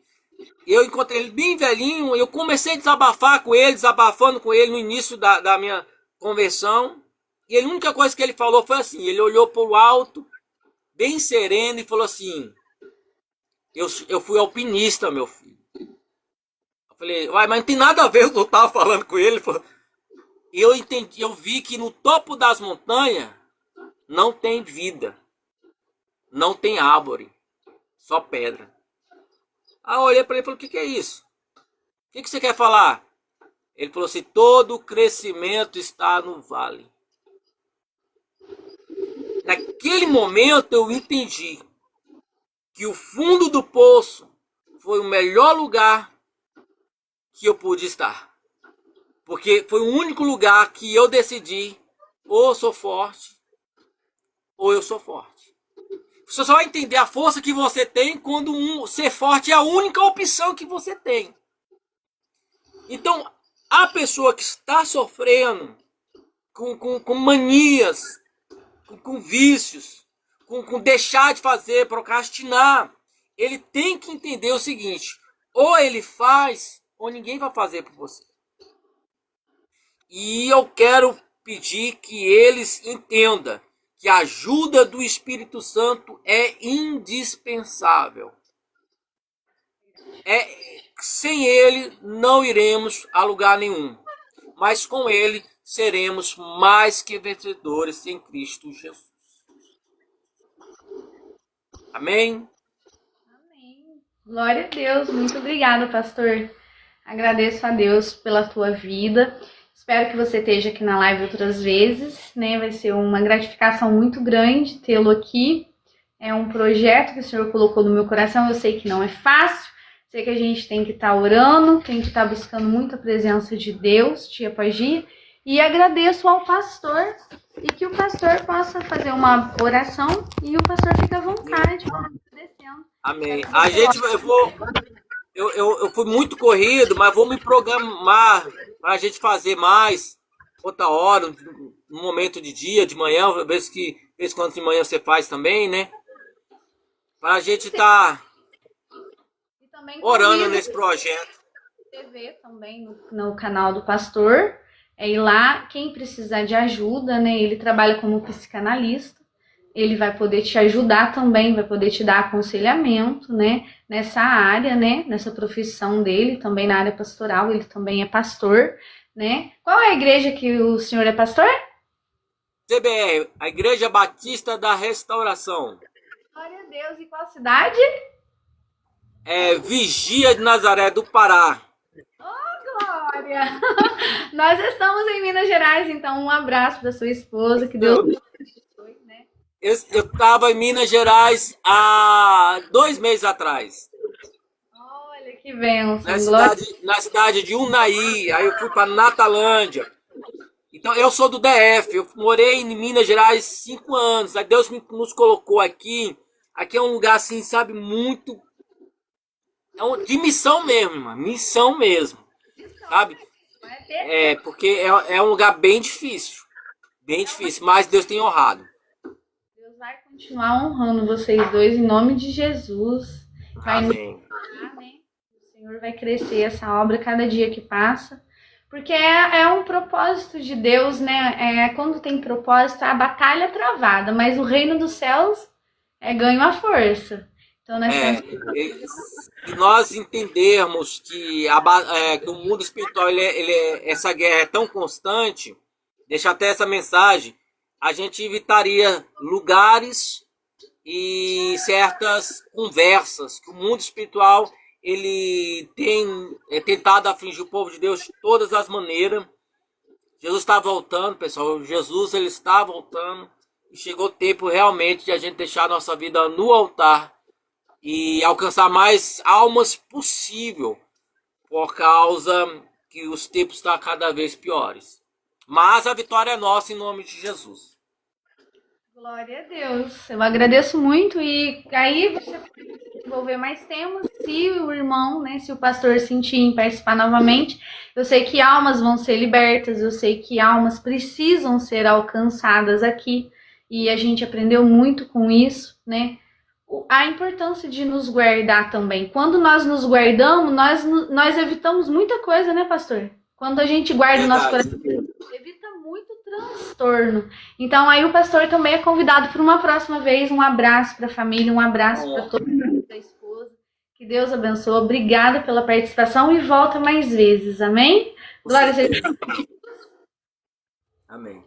Eu encontrei ele bem velhinho, eu comecei a desabafando com ele no início da minha conversão. E a única coisa que ele falou foi assim, ele olhou para o alto, bem sereno, e falou assim, eu fui alpinista, meu filho. Eu falei, mas não tem nada a ver com o que eu estava falando com ele. E eu vi que no topo das montanhas não tem vida, não tem árvore, só pedra. Aí eu olhei para ele e falei, o que é isso? O que você quer falar? Ele falou assim, todo o crescimento está no vale. Naquele momento eu entendi que o fundo do poço foi o melhor lugar que eu pude estar. Porque foi o único lugar que eu decidi, ou eu sou forte, ou eu sou forte. Você só vai entender a força que você tem quando ser forte é a única opção que você tem. Então, a pessoa que está sofrendo com manias, com vícios, com deixar de fazer, procrastinar, ele tem que entender o seguinte, ou ele faz, ou ninguém vai fazer por você. E eu quero pedir que eles entendam que a ajuda do Espírito Santo é indispensável. Sem ele não iremos a lugar nenhum, mas com ele seremos mais que vencedores em Cristo Jesus. Amém?
Amém. Glória a Deus. Muito obrigada, pastor. Agradeço a Deus pela tua vida. Espero que você esteja aqui na live outras vezes, né? Vai ser uma gratificação muito grande tê-lo aqui. É um projeto que o Senhor colocou no meu coração. Eu sei que não é fácil. Sei que a gente tem que estar orando, tem que estar buscando muita presença de Deus, dia após dia. E agradeço ao pastor e que o pastor possa fazer uma oração e o pastor fica à vontade, agradecendo.
Amém. Eu fui muito corrido, mas vou me programar para a gente fazer mais outra hora, no momento de dia, de manhã, vez quando de manhã você faz também, né? Para a gente estar orando nesse projeto.
TV também no canal do pastor. É ir lá, quem precisar de ajuda, né? Ele trabalha como psicanalista. Ele vai poder te ajudar também, vai poder te dar aconselhamento, né? Nessa área, né? Nessa profissão dele, também na área pastoral, ele também é pastor, né? Qual é a igreja que o senhor é pastor?
CBR, a Igreja Batista da Restauração.
Glória a Deus. E qual cidade?
Vigia de Nazaré do Pará.
Oh, glória! Nós estamos em Minas Gerais, então um abraço para sua esposa, que Deus abençoe, né?
Eu estava em Minas Gerais há 2 meses atrás.
Olha que bênção.
Na cidade de Unai, aí eu fui para Natalândia. Então eu sou do DF, eu morei em Minas Gerais 5 anos. Aí Deus nos colocou aqui. Aqui é um lugar assim, sabe, muito de missão mesmo, irmã. Missão mesmo. Sabe? Porque é um lugar bem difícil. Bem difícil, mas Deus tem honrado.
Deus vai continuar honrando vocês dois em nome de Jesus. Vai
Amém.
honrar, né? O Senhor vai crescer essa obra cada dia que passa. Porque é um propósito de Deus, né? Quando tem propósito, a batalha é travada, mas o reino dos céus ganho a força. Então nós temos que...
Se nós entendermos que o mundo espiritual, essa guerra é tão constante, deixa até essa mensagem, a gente evitaria lugares e certas conversas que o mundo espiritual ele tem tentado afligir o povo de Deus de todas as maneiras. Jesus está voltando, pessoal. Jesus ele está voltando e chegou o tempo realmente de a gente deixar a nossa vida no altar e alcançar mais almas possível, por causa que os tempos estão cada vez piores. Mas a vitória é nossa em nome de Jesus.
Glória a Deus. Eu agradeço muito e aí você pode desenvolver mais temas se o irmão, né, se o pastor sentir em participar novamente. Eu sei que almas vão ser libertas, eu sei que almas precisam ser alcançadas aqui e a gente aprendeu muito com isso, né? A importância de nos guardar também. Quando nós nos guardamos, nós evitamos muita coisa, né, pastor? Quando a gente guarda o nosso coração, evita muito transtorno. Então, aí o pastor também é convidado para uma próxima vez. Um abraço para a família, um abraço para toda a esposa. Que Deus abençoe. Obrigada pela participação e volta mais vezes. Amém? Glória a Deus.
Amém.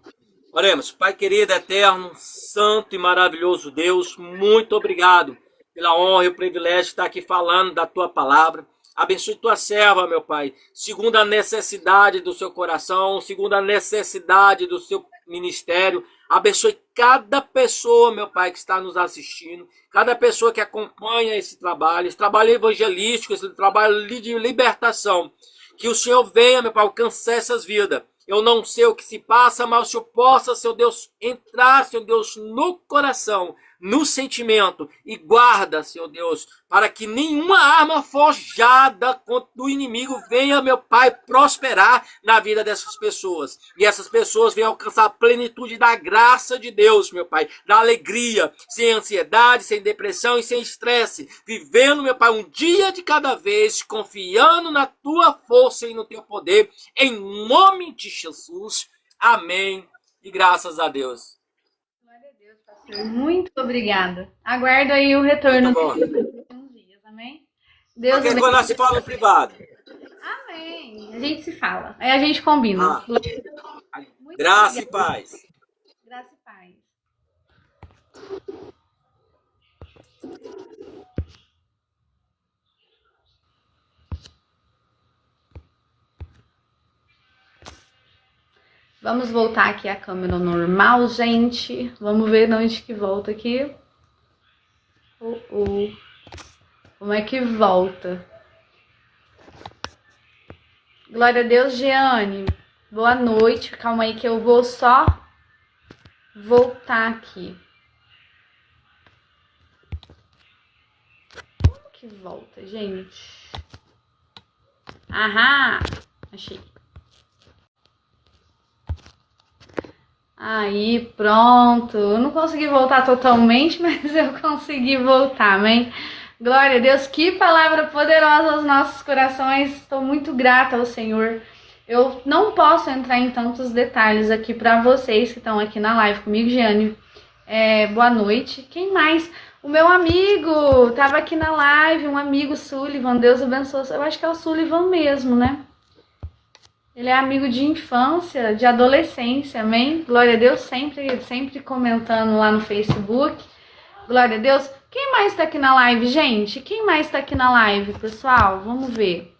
Oremos. Pai querido, eterno, santo e maravilhoso Deus, muito obrigado pela honra e o privilégio de estar aqui falando da tua palavra. Abençoe tua serva, meu Pai, segundo a necessidade do seu coração, segundo a necessidade do seu ministério. Abençoe cada pessoa, meu Pai, que está nos assistindo, cada pessoa que acompanha esse trabalho evangelístico, esse trabalho de libertação. Que o Senhor venha, meu Pai, alcançar essas vidas. Eu não sei o que se passa, mas o Senhor possa, Senhor Deus, entrar, Senhor Deus, no coração, no sentimento e guarda, Senhor Deus, para que nenhuma arma forjada contra o inimigo venha, meu Pai, prosperar na vida dessas pessoas. E essas pessoas venham alcançar a plenitude da graça de Deus, meu Pai, da alegria, sem ansiedade, sem depressão e sem estresse, vivendo, meu Pai, um dia de cada vez, confiando na tua força e no teu poder, em nome de Jesus. Amém. E graças a Deus.
Muito obrigada. Aguardo aí o retorno uns dias, amém?
Deus abençoe. Quando nós se fala no privado.
Amém. A gente se fala. Aí a gente combina.
Graça e paz.
Graça e paz. Vamos voltar aqui a câmera normal, gente. Vamos ver de onde que volta aqui. Como é que volta? Glória a Deus, Jeane. Boa noite. Calma aí que eu vou só voltar aqui. Como que volta, gente? Aham, achei. Aí, pronto. Eu não consegui voltar totalmente, mas eu consegui voltar, amém? Glória a Deus, que palavra poderosa aos nossos corações. Estou muito grata ao Senhor. Eu não posso entrar em tantos detalhes aqui para vocês que estão aqui na live comigo, Jeane. Boa noite. Quem mais? O meu amigo estava aqui na live, um amigo Sullivan. Deus abençoe. Eu acho que é o Sullivan mesmo, né? Ele é amigo de infância, de adolescência, amém? Glória a Deus, sempre comentando lá no Facebook. Glória a Deus. Quem mais tá aqui na live, gente? Quem mais tá aqui na live, pessoal? Vamos ver.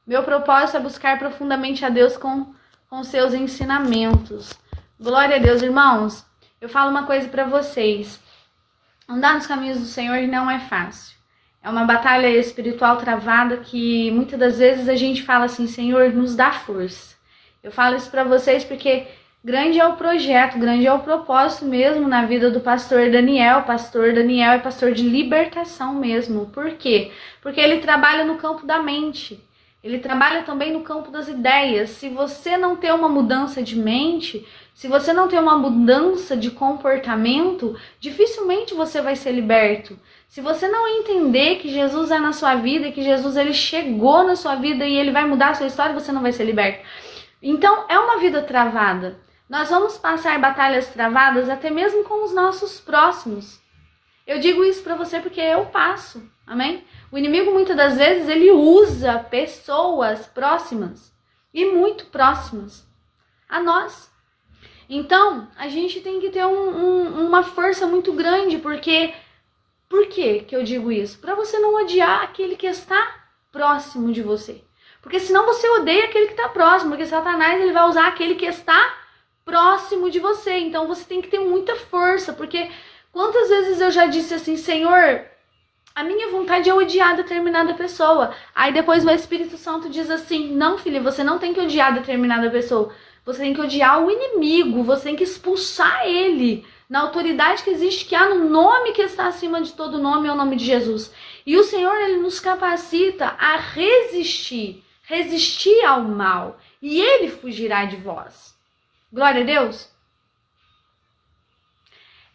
Meu propósito é buscar profundamente a Deus com seus ensinamentos. Glória a Deus, irmãos. Eu falo uma coisa pra vocês. Andar nos caminhos do Senhor não é fácil. É uma batalha espiritual travada que muitas das vezes a gente fala assim, Senhor, nos dá força. Eu falo isso para vocês porque grande é o projeto, grande é o propósito mesmo na vida do pastor Daniel. Pastor Daniel é pastor de libertação mesmo. Por quê? Porque ele trabalha no campo da mente. Ele trabalha também no campo das ideias. Se você não tem uma mudança de mente, se você não tem uma mudança de comportamento, dificilmente você vai ser liberto. Se você não entender que Jesus é na sua vida, que Jesus ele chegou na sua vida e ele vai mudar a sua história, você não vai ser liberto. Então, é uma vida travada. Nós vamos passar batalhas travadas até mesmo com os nossos próximos. Eu digo isso pra você porque eu passo, amém? O inimigo muitas das vezes ele usa pessoas próximas e muito próximas a nós. Então, a gente tem que ter uma força muito grande, porque... Por que eu digo isso? Para você não odiar aquele que está próximo de você. Porque senão você odeia aquele que está próximo, porque Satanás ele vai usar aquele que está próximo de você. Então você tem que ter muita força, porque quantas vezes eu já disse assim, Senhor, a minha vontade é odiar determinada pessoa. Aí depois o Espírito Santo diz assim, não, filha, você não tem que odiar determinada pessoa. Você tem que odiar o inimigo, você tem que expulsar ele na autoridade que existe, que há no nome que está acima de todo nome, é o nome de Jesus. E o Senhor, ele nos capacita a resistir ao mal, e ele fugirá de vós. Glória a Deus.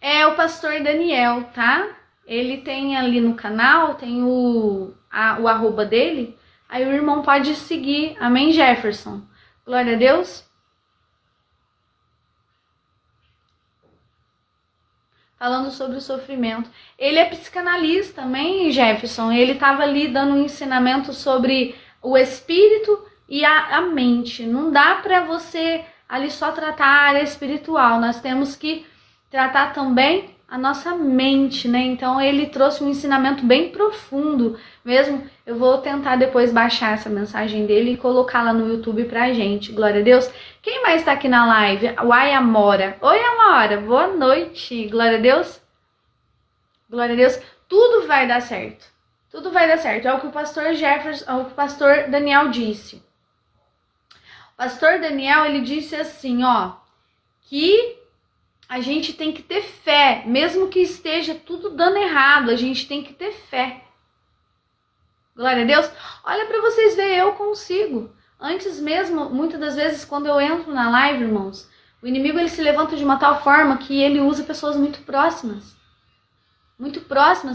É o pastor Daniel, tá? Ele tem ali no canal, tem o arroba dele, aí o irmão pode seguir, amém, Jefferson? Glória a Deus. Falando sobre o sofrimento. Ele é psicanalista também, Jefferson. Ele estava ali dando um ensinamento sobre o espírito e a mente. Não dá para você ali só tratar a área espiritual. Nós temos que tratar também a nossa mente, né? Então ele trouxe um ensinamento bem profundo mesmo. Eu vou tentar depois baixar essa mensagem dele e colocá-la no YouTube pra gente. Glória a Deus. Quem mais tá aqui na live? O Amora. Oi, Amora. Boa noite. Glória a Deus. Glória a Deus. Tudo vai dar certo. Tudo vai dar certo. É o que o pastor Jefferson, é o que o pastor Daniel disse. O pastor Daniel, ele disse assim, ó, que a gente tem que ter fé, mesmo que esteja tudo dando errado, a gente tem que ter fé. Glória a Deus. Olha para vocês verem, eu consigo. Antes mesmo, muitas das vezes, quando eu entro na live, irmãos, o inimigo ele se levanta de uma tal forma que ele usa pessoas muito próximas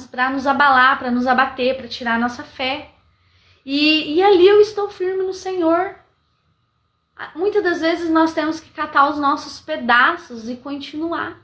para nos abalar, para nos abater, para tirar a nossa fé. E ali eu estou firme no Senhor. Muitas das vezes nós temos que catar os nossos pedaços e continuar.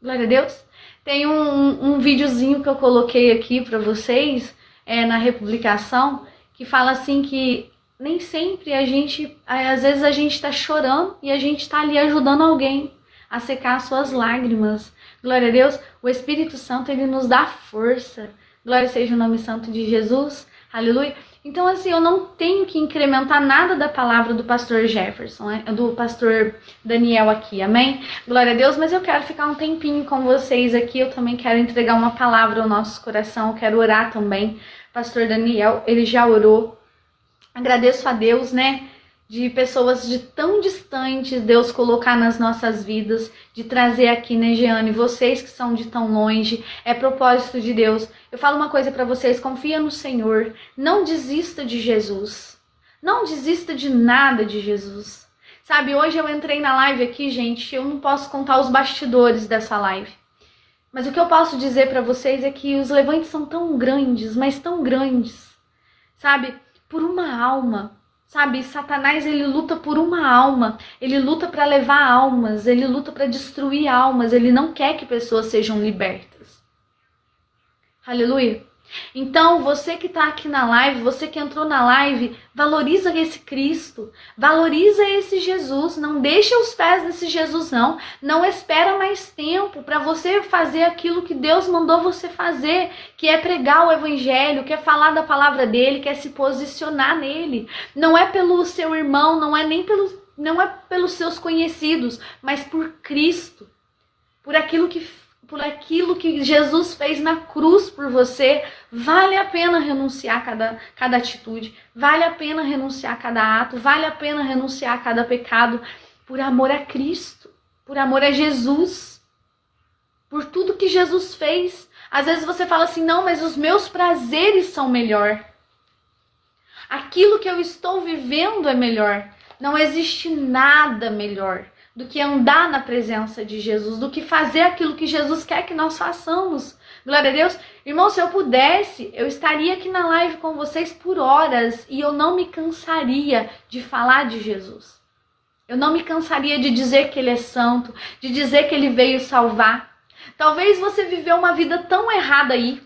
Glória a Deus. Tem um videozinho que eu coloquei aqui para vocês, na republicação, que fala assim que nem sempre às vezes a gente está chorando e a gente está ali ajudando alguém a secar as suas lágrimas. Glória a Deus. O Espírito Santo, ele nos dá força. Glória seja o nome santo de Jesus. Aleluia. Então, assim, eu não tenho que incrementar nada da palavra do pastor Jefferson, do pastor Daniel aqui, amém? Glória a Deus, mas eu quero ficar um tempinho com vocês aqui, eu também quero entregar uma palavra ao nosso coração, eu quero orar também. Pastor Daniel, ele já orou. Agradeço a Deus, né, de pessoas de tão distantes, Deus colocar nas nossas vidas, de trazer aqui, né, Jeane, vocês que são de tão longe, é propósito de Deus. Eu falo uma coisa pra vocês, confia no Senhor, não desista de Jesus, não desista de nada de Jesus. Sabe, hoje eu entrei na live aqui, gente, eu não posso contar os bastidores dessa live, mas o que eu posso dizer pra vocês é que os levantes são tão grandes, mas tão grandes, sabe, por uma alma. Sabe, Satanás, ele luta por uma alma, ele luta para levar almas, ele luta para destruir almas, ele não quer que pessoas sejam libertas. Aleluia. Então, você que está aqui na live, você que entrou na live, valoriza esse Cristo, valoriza esse Jesus, não deixa os pés desse Jesus não espera mais tempo para você fazer aquilo que Deus mandou você fazer, que é pregar o evangelho, que é falar da palavra dele, que é se posicionar nele. Não é pelo seu irmão, não é pelos seus conhecidos, mas por Cristo, por aquilo que Jesus fez na cruz por você. Vale a pena renunciar a cada atitude, vale a pena renunciar a cada ato, vale a pena renunciar a cada pecado, por amor a Cristo, por amor a Jesus, por tudo que Jesus fez. Às vezes você fala assim, não, mas os meus prazeres são melhor, aquilo que eu estou vivendo é melhor. Não existe nada melhor do que andar na presença de Jesus, do que fazer aquilo que Jesus quer que nós façamos. Glória a Deus. Irmão, se eu pudesse, eu estaria aqui na live com vocês por horas e eu não me cansaria de falar de Jesus. Eu não me cansaria de dizer que Ele é santo, de dizer que Ele veio salvar. Talvez você viveu uma vida tão errada aí,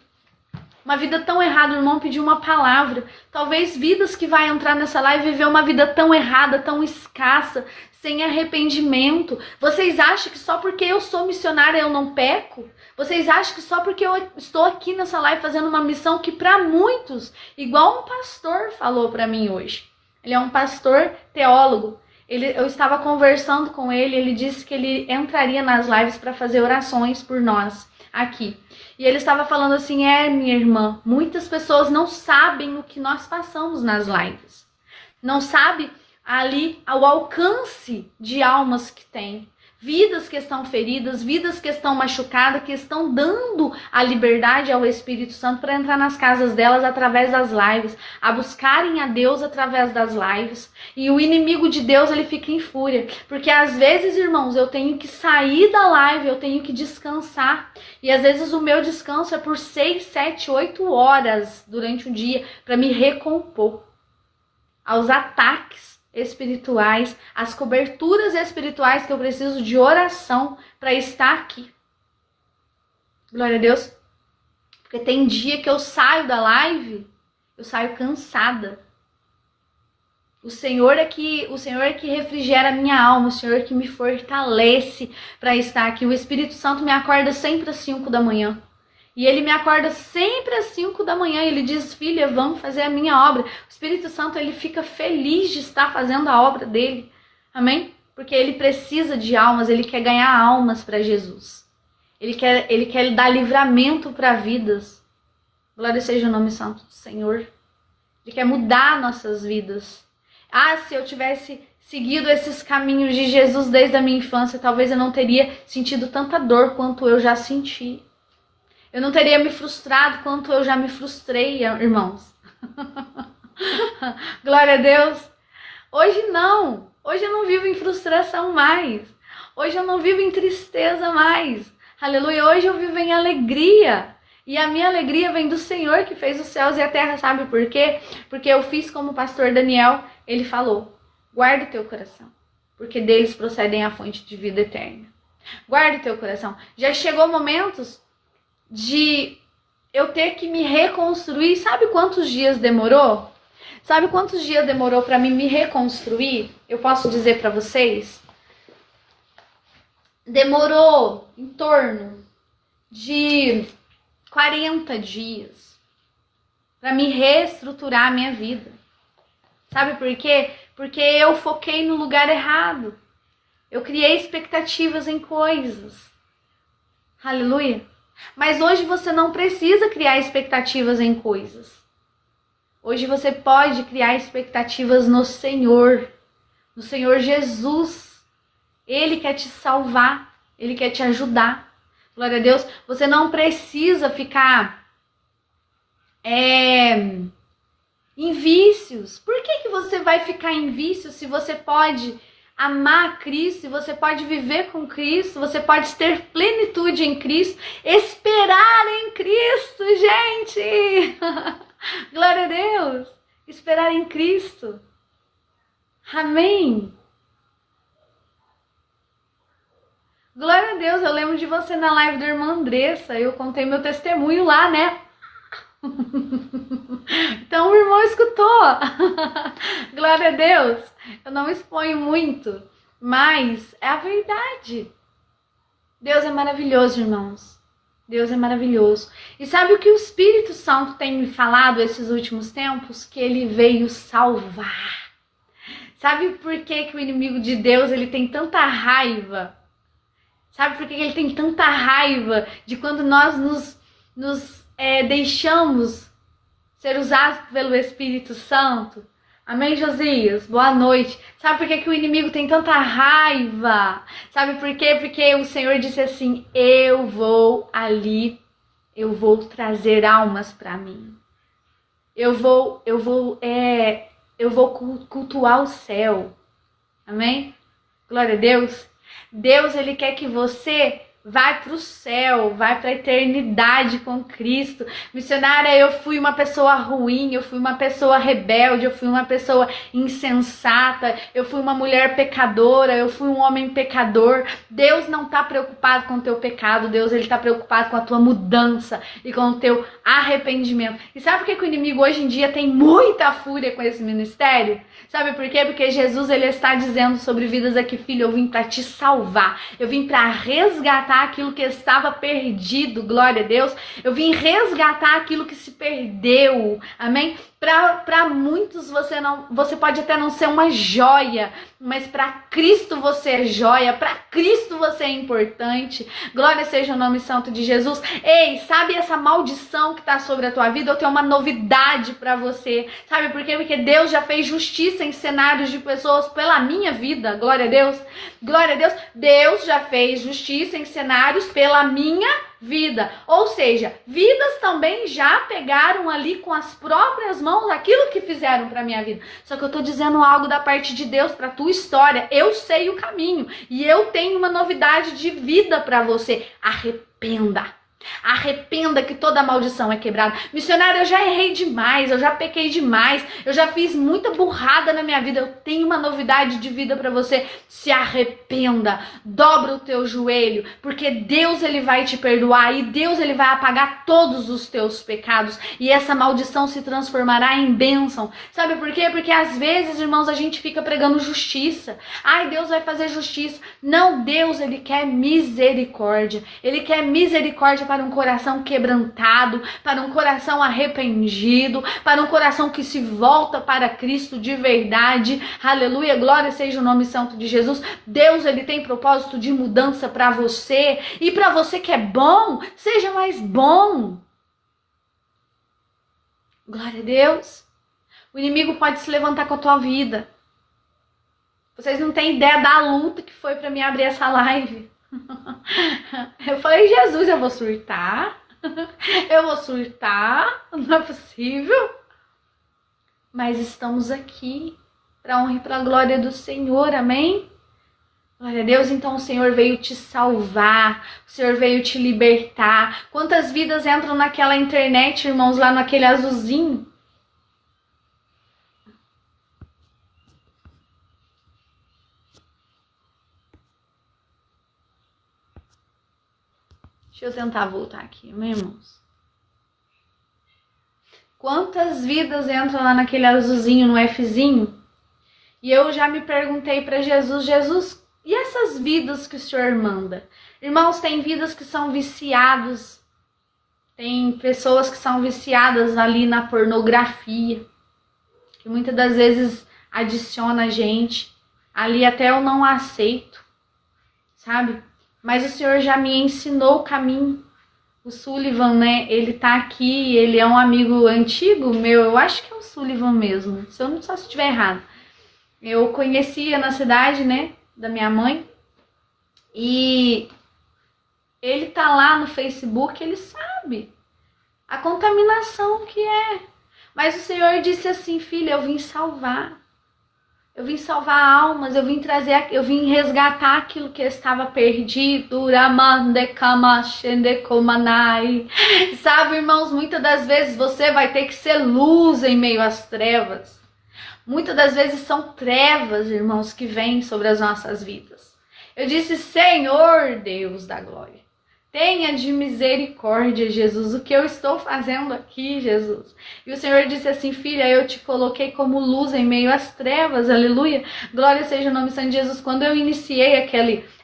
uma vida tão errada, o irmão pediu uma palavra. Talvez vidas que vai entrar nessa live viver uma vida tão errada, tão escassa, sem arrependimento. Vocês acham que só porque eu sou missionária eu não peco? Vocês acham que só porque eu estou aqui nessa live fazendo uma missão que para muitos, igual um pastor falou para mim hoje. Ele é um pastor teólogo. Eu estava conversando com ele, ele disse que ele entraria nas lives para fazer orações por nós aqui. E ele estava falando assim, minha irmã, muitas pessoas não sabem o que nós passamos nas lives. Não sabe ali o alcance de almas que tem. Vidas que estão feridas, vidas que estão machucadas, que estão dando a liberdade ao Espírito Santo para entrar nas casas delas através das lives, a buscarem a Deus através das lives. E o inimigo de Deus, ele fica em fúria. Porque às vezes, irmãos, eu tenho que sair da live, eu tenho que descansar. E às vezes o meu descanso é por 6, 7, 8 horas durante o dia para me recompor aos ataques espirituais, as coberturas espirituais que eu preciso de oração para estar aqui. Glória a Deus. Porque tem dia que eu saio da live, eu saio cansada. O Senhor é que refrigera a minha alma, o Senhor é que me fortalece para estar aqui. O Espírito Santo me acorda sempre às 5 da manhã. E ele me acorda sempre às 5 da manhã. E ele diz, filha, vamos fazer a minha obra. O Espírito Santo, ele fica feliz de estar fazendo a obra dele. Amém? Porque ele precisa de almas, ele quer ganhar almas para Jesus. Ele quer dar livramento para vidas. Glória seja o nome santo do Senhor. Ele quer mudar nossas vidas. Se eu tivesse seguido esses caminhos de Jesus desde a minha infância, talvez eu não teria sentido tanta dor quanto eu já senti. Eu não teria me frustrado quanto eu já me frustrei, irmãos. Glória a Deus. Hoje não. Hoje eu não vivo em frustração mais. Hoje eu não vivo em tristeza mais. Aleluia. Hoje eu vivo em alegria. E a minha alegria vem do Senhor que fez os céus e a terra. Sabe por quê? Porque eu fiz como o pastor Daniel. Ele falou, guarda o teu coração. Porque deles procedem a fonte de vida eterna. Guarda o teu coração. Já chegou momentos de eu ter que me reconstruir. Sabe quantos dias demorou? Sabe quantos dias demorou para mim me reconstruir? Eu posso dizer para vocês? Demorou em torno de 40 dias para me reestruturar a minha vida. Sabe por quê? Porque eu foquei no lugar errado. Eu criei expectativas em coisas. Aleluia. Mas hoje você não precisa criar expectativas em coisas. Hoje você pode criar expectativas no Senhor Jesus. Ele quer te salvar, Ele quer te ajudar. Glória a Deus. Você não precisa ficar em vícios. Por que você vai ficar em vícios se você pode amar Cristo, se você pode viver com Cristo, você pode ter plenitude em Cristo, esperar em Cristo, gente! Glória a Deus! Esperar em Cristo. Amém! Glória a Deus, eu lembro de você na live da irmã Andressa, eu contei meu testemunho lá, né? Então o irmão escutou. Glória a Deus. Eu não exponho muito, mas é a verdade. Deus é maravilhoso, irmãos. Deus é maravilhoso. E sabe o que o Espírito Santo tem me falado esses últimos tempos? Que ele veio salvar. Sabe por que o inimigo de Deus ele tem tanta raiva? Sabe por que ele tem tanta raiva de quando nós nos deixamos ser usados pelo Espírito Santo? Amém, Josias? Boa noite. Sabe por que o inimigo tem tanta raiva? Sabe por quê? Porque o Senhor disse assim, eu vou trazer almas para mim. Eu vou cultuar o céu. Amém? Glória a Deus. Deus, ele quer que você vai para o céu, vai para a eternidade com Cristo. Missionária, eu fui uma pessoa ruim, eu fui uma pessoa rebelde, eu fui uma pessoa insensata, eu fui uma mulher pecadora, eu fui um homem pecador. Deus não está preocupado com o teu pecado, Deus, ele está preocupado com a tua mudança e com o teu arrependimento. E sabe por que o inimigo hoje em dia tem muita fúria com esse ministério? Sabe por quê? Porque Jesus, ele está dizendo sobre vidas aqui, filho, eu vim para te salvar, eu vim para resgatar aquilo que estava perdido, glória a Deus. Eu vim resgatar aquilo que se perdeu, amém? Para muitos você pode até não ser uma joia, mas para Cristo você é joia, para Cristo você é importante. Glória seja o nome santo de Jesus. Ei, sabe essa maldição que está sobre a tua vida? Eu tenho uma novidade para você. Sabe por quê? Porque Deus já fez justiça em cenários de pessoas pela minha vida. Glória a Deus. Glória a Deus. Deus já fez justiça em cenários pela minha vida. Ou seja, vidas também já pegaram ali com as próprias mãos aquilo que fizeram para minha vida. Só que eu tô dizendo algo da parte de Deus para tua história. Eu sei o caminho e eu tenho uma novidade de vida para você. Arrependa. Arrependa que toda maldição é quebrada. Missionária, eu já errei demais, eu já pequei demais, eu já fiz muita burrada na minha vida. Eu tenho uma novidade de vida para você. Se arrependa, dobra o teu joelho, porque Deus, ele vai te perdoar e Deus, ele vai apagar todos os teus pecados e essa maldição se transformará em bênção. Sabe por quê? Porque às vezes, irmãos, a gente fica pregando justiça. Ai, Deus vai fazer justiça. Não, Deus, ele quer misericórdia. Ele quer misericórdia para um coração quebrantado, para um coração arrependido, para um coração que se volta para Cristo de verdade. Aleluia, glória seja o nome santo de Jesus. Deus, ele tem propósito de mudança para você, e para você que é bom, seja mais bom. Glória a Deus. O inimigo pode se levantar com a tua vida. Vocês não têm ideia da luta que foi para mim abrir essa live. Eu falei, Jesus, eu vou surtar. Eu vou surtar. Não é possível. Mas estamos aqui para a honra e para a glória do Senhor, amém? Glória a Deus. Então o Senhor veio te salvar, o Senhor veio te libertar. Quantas vidas entram naquela internet, irmãos, lá naquele azulzinho? Deixa eu tentar voltar aqui, meus irmãos. Quantas vidas entram lá naquele azulzinho, no Fzinho? E eu já me perguntei para Jesus, Jesus, e essas vidas que o Senhor manda? Irmãos, tem vidas que são viciados, tem pessoas que são viciadas ali na pornografia, que muitas das vezes adiciona a gente, ali até eu não aceito, sabe? Mas o Senhor já me ensinou o caminho. O Sullivan, né, ele tá aqui, ele é um amigo antigo meu, eu acho que é o Sullivan mesmo, só se eu estiver errado. Eu conhecia na cidade, né, da minha mãe, e ele tá lá no Facebook, ele sabe a contaminação que é. Mas o Senhor disse assim, filha, eu vim salvar. Eu vim salvar almas, eu vim resgatar aquilo que estava perdido. Sabe, irmãos, muitas das vezes você vai ter que ser luz em meio às trevas. Muitas das vezes são trevas, irmãos, que vêm sobre as nossas vidas. Eu disse, Senhor Deus da glória, tenha de misericórdia, Jesus, o que eu estou fazendo aqui, Jesus? E o Senhor disse assim, filha, eu te coloquei como luz em meio às trevas, aleluia. Glória seja o nome santo de Jesus. Quando eu iniciei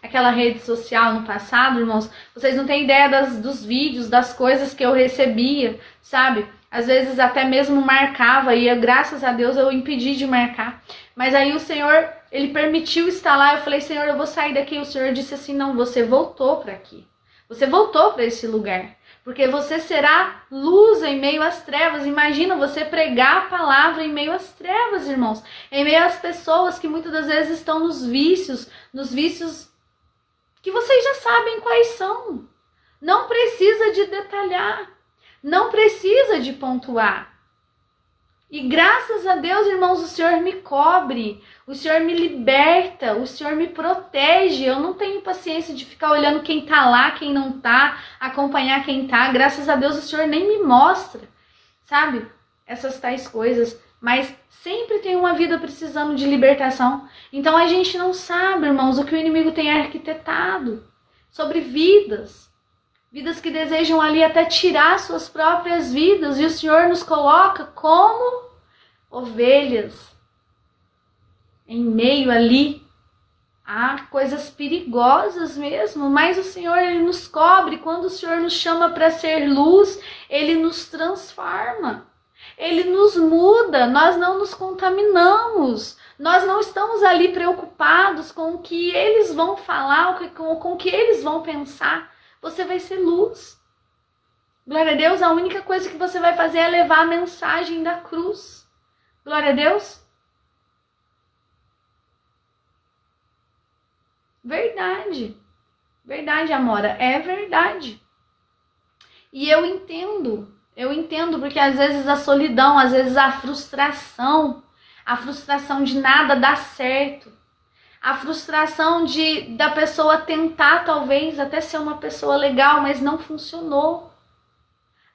aquela rede social no passado, irmãos, vocês não têm ideia dos vídeos, das coisas que eu recebia, sabe? Às vezes até mesmo marcava, e graças a Deus eu impedi de marcar. Mas aí o Senhor, ele permitiu estar lá, eu falei, Senhor, eu vou sair daqui. O Senhor disse assim, não, você voltou para aqui. Você voltou para esse lugar, porque você será luz em meio às trevas. Imagina você pregar a palavra em meio às trevas, irmãos. Em meio às pessoas que muitas das vezes estão nos vícios que vocês já sabem quais são. Não precisa de detalhar, não precisa de pontuar. E graças a Deus, irmãos, o Senhor me cobre, o Senhor me liberta, o Senhor me protege. Eu não tenho paciência de ficar olhando quem tá lá, quem não tá, acompanhar quem tá. Graças a Deus, o Senhor nem me mostra, sabe? Essas tais coisas. Mas sempre tem uma vida precisando de libertação. Então a gente não sabe, irmãos, o que o inimigo tem arquitetado sobre vidas. Vidas que desejam ali até tirar suas próprias vidas. E o Senhor nos coloca como ovelhas em meio ali a coisas perigosas mesmo. Mas o Senhor, Ele nos cobre. Quando o Senhor nos chama para ser luz, Ele nos transforma. Ele nos muda. Nós não nos contaminamos. Nós não estamos ali preocupados com o que eles vão falar, com o que eles vão pensar. Você vai ser luz. Glória a Deus, a única coisa que você vai fazer é levar a mensagem da cruz. Glória a Deus. Verdade. Verdade, Amora, é verdade. E eu entendo porque às vezes a solidão, às vezes a frustração de nada dar certo. A frustração da pessoa tentar, talvez, até ser uma pessoa legal, mas não funcionou.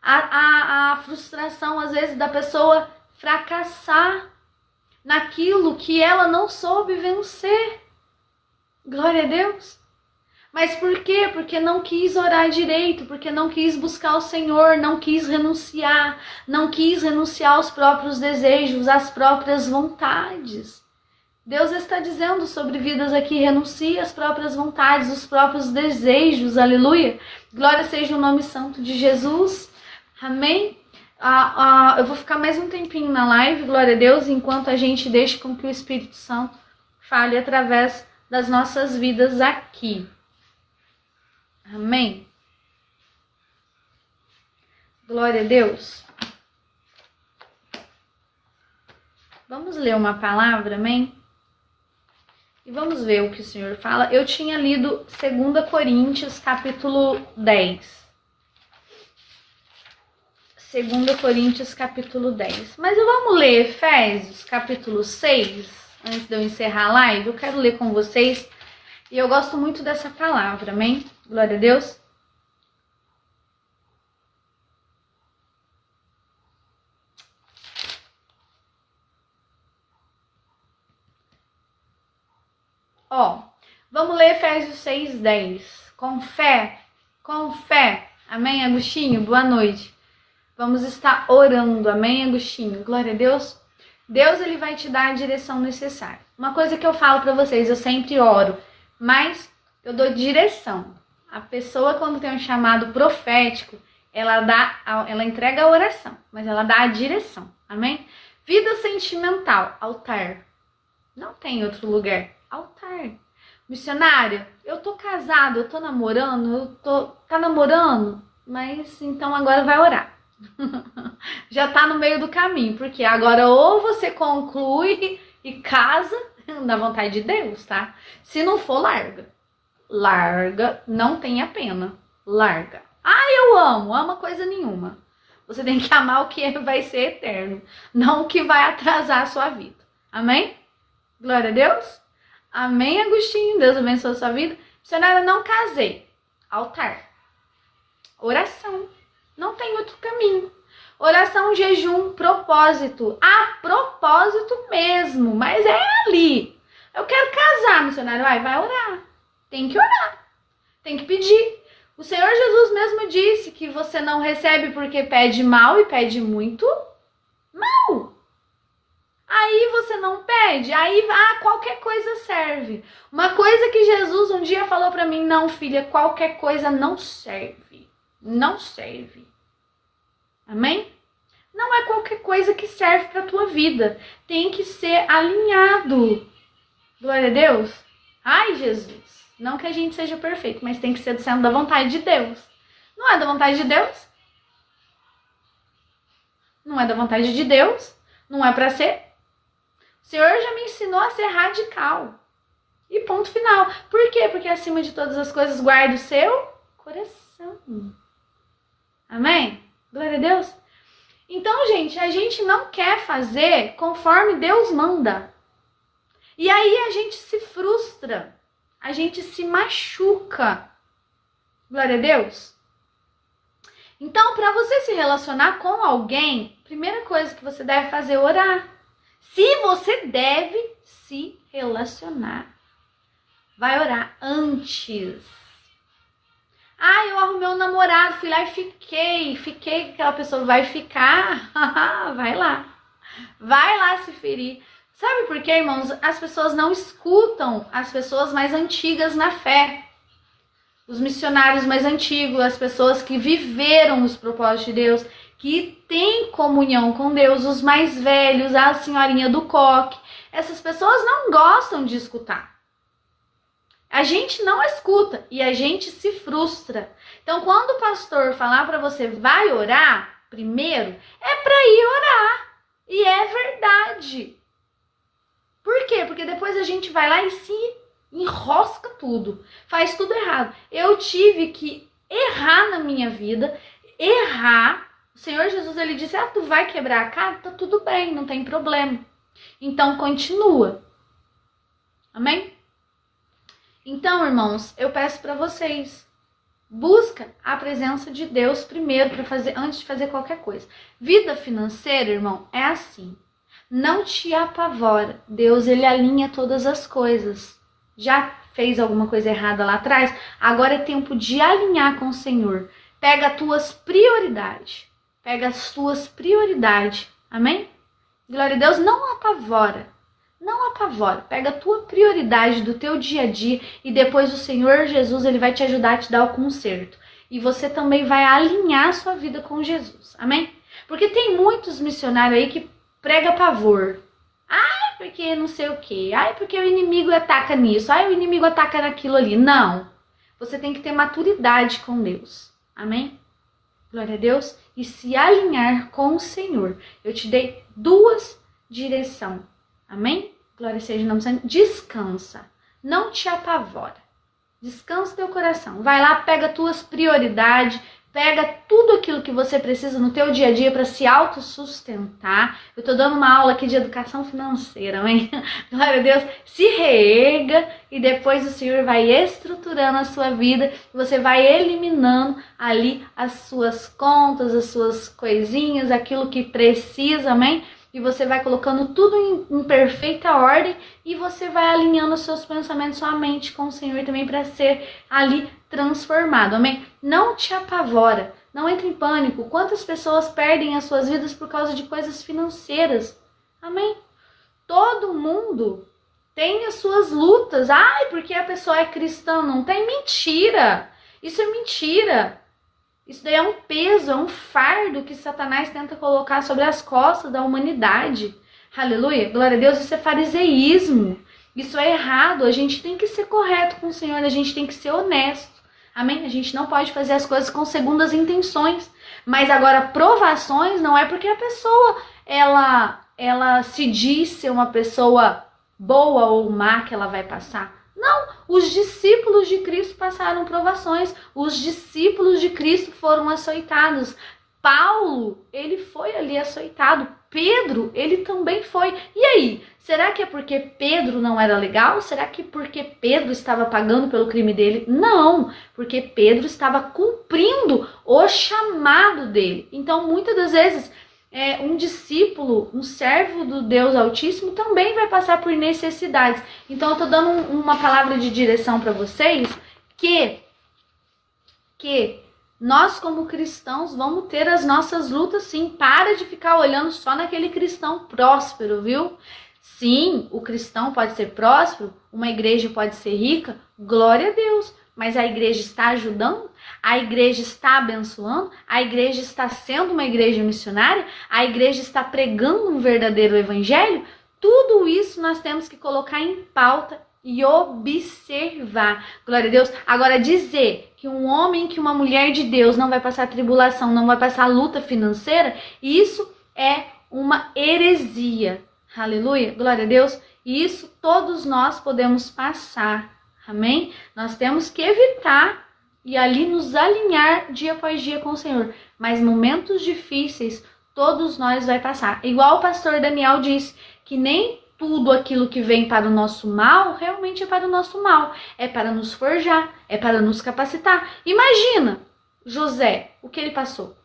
A frustração, às vezes, da pessoa fracassar naquilo que ela não soube vencer. Glória a Deus. Mas por quê? Porque não quis orar direito, porque não quis buscar o Senhor, não quis renunciar aos próprios desejos, às próprias vontades. Deus está dizendo sobre vidas aqui, renuncie às próprias vontades, os próprios desejos, aleluia. Glória seja o nome santo de Jesus, amém? Eu vou ficar mais um tempinho na live, glória a Deus, enquanto a gente deixa com que o Espírito Santo fale através das nossas vidas aqui. Amém? Glória a Deus. Vamos ler uma palavra, amém? E vamos ver o que o Senhor fala. Eu tinha lido 2 Coríntios, capítulo 10. 2 Coríntios, capítulo 10. Mas vamos ler Efésios, capítulo 6, antes de eu encerrar a live. Eu quero ler com vocês. E eu gosto muito dessa palavra, amém? Glória a Deus. Vamos ler Efésios 6:10. Com fé. Amém, Agostinho? Boa noite. Vamos estar orando, amém, Agostinho? Glória a Deus. Deus, Ele vai te dar a direção necessária. Uma coisa que eu falo pra vocês, eu sempre oro, mas eu dou direção. A pessoa, quando tem um chamado profético, ela entrega a oração, mas ela dá a direção, amém? Vida sentimental, altar. Não tem outro lugar, altar. Missionária, eu tô casado, eu tô namorando, tá namorando, mas então agora vai orar. Já tá no meio do caminho, porque agora ou você conclui e casa, na vontade de Deus, tá? Se não for, larga, não tenha pena, larga. Eu amo coisa nenhuma. Você tem que amar o que vai ser eterno, não o que vai atrasar a sua vida, amém? Glória a Deus. Amém, Agostinho. Deus abençoe a sua vida. Missionária, não casei. Altar. Oração. Não tem outro caminho. Oração, jejum, propósito. Propósito mesmo. Mas é ali. Eu quero casar, missionário. Vai orar. Tem que orar. Tem que pedir. O Senhor Jesus mesmo disse que você não recebe porque pede mal e pede muito mal. Aí você não pede, aí qualquer coisa serve. Uma coisa que Jesus um dia falou pra mim, não, filha, qualquer coisa não serve. Não serve. Amém? Não é qualquer coisa que serve pra tua vida. Tem que ser alinhado. Glória a Deus. Ai, Jesus. Não que a gente seja perfeito, mas tem que ser sendo da vontade de Deus. Não é da vontade de Deus? Não é da vontade de Deus? Não é pra ser? O Senhor já me ensinou a ser radical. E ponto final. Por quê? Porque acima de todas as coisas guarda o seu coração. Amém? Glória a Deus. Então, gente, a gente não quer fazer conforme Deus manda. E aí a gente se frustra, a gente se machuca. Glória a Deus. Então, para você se relacionar com alguém, primeira coisa que você deve fazer é orar. Se você deve se relacionar, vai orar antes. Eu arrumei um namorado, fui lá e fiquei com aquela pessoa. Vai ficar? Vai lá se ferir. Sabe por quê, irmãos? As pessoas não escutam as pessoas mais antigas na fé. Os missionários mais antigos, as pessoas que viveram os propósitos de Deus, que têm comunhão com Deus, os mais velhos, a senhorinha do coque. Essas pessoas não gostam de escutar. A gente não escuta e a gente se frustra. Então, quando o pastor falar para você, vai orar, primeiro, é para ir orar. E é verdade. Por quê? Porque depois a gente vai lá e se enrosca tudo, faz tudo errado. Eu tive que errar na minha vida, o Senhor Jesus, ele disse, tu vai quebrar a cara? Tá tudo bem, não tem problema. Então, continua. Amém? Então, irmãos, eu peço para vocês, busca a presença de Deus primeiro, antes de fazer qualquer coisa. Vida financeira, irmão, é assim. Não te apavora. Deus, ele alinha todas as coisas. Já fez alguma coisa errada lá atrás? Agora é tempo de alinhar com o Senhor. Pega as tuas prioridades. Amém? Glória a Deus, não apavora. Pega a tua prioridade do teu dia a dia e depois o Senhor Jesus, ele vai te ajudar a te dar o conserto. E você também vai alinhar a sua vida com Jesus. Amém? Porque tem muitos missionários aí que prega pavor. Porque não sei o quê. Porque o inimigo ataca nisso. O inimigo ataca naquilo ali. Não. Você tem que ter maturidade com Deus. Amém? Glória a Deus. E se alinhar com o Senhor. Eu te dei 2 direções. Amém? Glória seja o nome do Senhor. Descansa. Não te apavora. Descansa teu coração. Vai lá, pega tuas prioridades. Pega tudo aquilo que você precisa no teu dia a dia para se autossustentar. Eu tô dando uma aula aqui de educação financeira, amém? Glória a Deus. Se reerga e depois o Senhor vai estruturando a sua vida. Você vai eliminando ali as suas contas, as suas coisinhas, aquilo que precisa, amém? E você vai colocando tudo em perfeita ordem e você vai alinhando os seus pensamentos, sua mente com o Senhor também para ser ali transformado, amém? Não te apavora, não entre em pânico. Quantas pessoas perdem as suas vidas por causa de coisas financeiras, amém? Todo mundo tem as suas lutas. Porque a pessoa é cristã, não tem? Mentira! Isso é mentira! Isso daí é um peso, é um fardo que Satanás tenta colocar sobre as costas da humanidade. Aleluia, glória a Deus, isso é fariseísmo. Isso é errado, a gente tem que ser correto com o Senhor, a gente tem que ser honesto. Amém? A gente não pode fazer as coisas com segundas intenções. Mas agora, provações não é porque a pessoa, ela se diz ser uma pessoa boa ou má que ela vai passar. Não, os discípulos de Cristo passaram provações, os discípulos de Cristo foram açoitados. Paulo, ele foi ali açoitado. Pedro, ele também foi. E aí, será que é porque Pedro não era legal? Será que porque Pedro estava pagando pelo crime dele? Não, porque Pedro estava cumprindo o chamado dele. Então, muitas das vezes, um discípulo, um servo do Deus Altíssimo também vai passar por necessidades. Então eu tô dando uma palavra de direção para vocês que nós como cristãos vamos ter as nossas lutas sim. Para de ficar olhando só naquele cristão próspero, viu? Sim, o cristão pode ser próspero, uma igreja pode ser rica, glória a Deus. Mas a igreja está ajudando? A igreja está abençoando? A igreja está sendo uma igreja missionária? A igreja está pregando um verdadeiro evangelho? Tudo isso nós temos que colocar em pauta e observar. Glória a Deus. Agora, dizer que um homem, que uma mulher de Deus não vai passar tribulação, não vai passar luta financeira, isso é uma heresia. Aleluia. Glória a Deus. E isso todos nós podemos passar. Amém? Nós temos que evitar e ali nos alinhar dia após dia com o Senhor. Mas momentos difíceis Todos nós vai passar. Igual o pastor Daniel disse, que nem tudo aquilo que vem para o nosso mal, realmente é para o nosso mal. É para nos forjar, é para nos capacitar. Imagina José, o que ele passou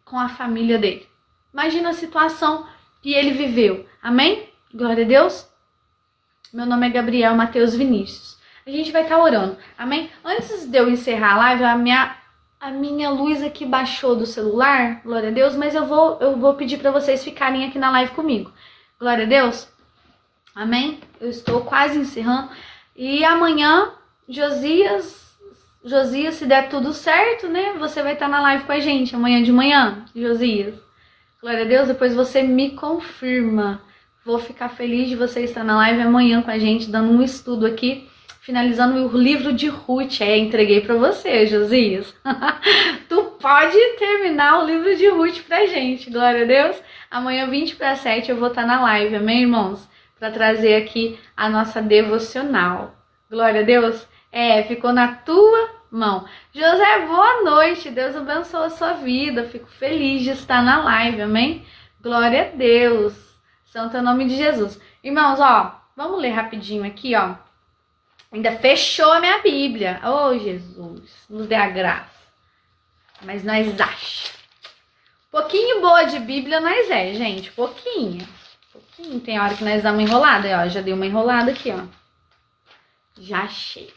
com a família dele. Imagina a situação que ele viveu. Amém? Glória a Deus. Meu nome é Gabriel Mateus Vinícius. A gente vai estar orando. Amém? Antes de eu encerrar a live, a minha luz aqui baixou do celular. Glória a Deus. Mas eu vou pedir para vocês ficarem aqui na live comigo. Glória a Deus. Amém? Eu estou quase encerrando. E amanhã, Josias, se der tudo certo, né? Você vai estar na live com a gente amanhã de manhã, Josias. Glória a Deus. Depois você me confirma. Vou ficar feliz de você estar na live amanhã com a gente, dando um estudo aqui, finalizando o livro de Ruth. Entreguei para você, Josias. Tu pode terminar o livro de Ruth pra gente, glória a Deus. Amanhã, 6:50, eu vou estar na live, amém, irmãos? Para trazer aqui a nossa devocional. Glória a Deus. Ficou na tua mão. José, boa noite. Deus abençoe a sua vida. Fico feliz de estar na live, amém? Glória a Deus. Santo é o nome de Jesus. Irmãos, vamos ler rapidinho aqui, Ainda fechou a minha Bíblia. Oh, Jesus, nos dê a graça. Mas nós achamos. Pouquinho boa de Bíblia nós gente. Pouquinho. Tem hora que nós damos uma enrolada. Já dei uma enrolada aqui, Já achei.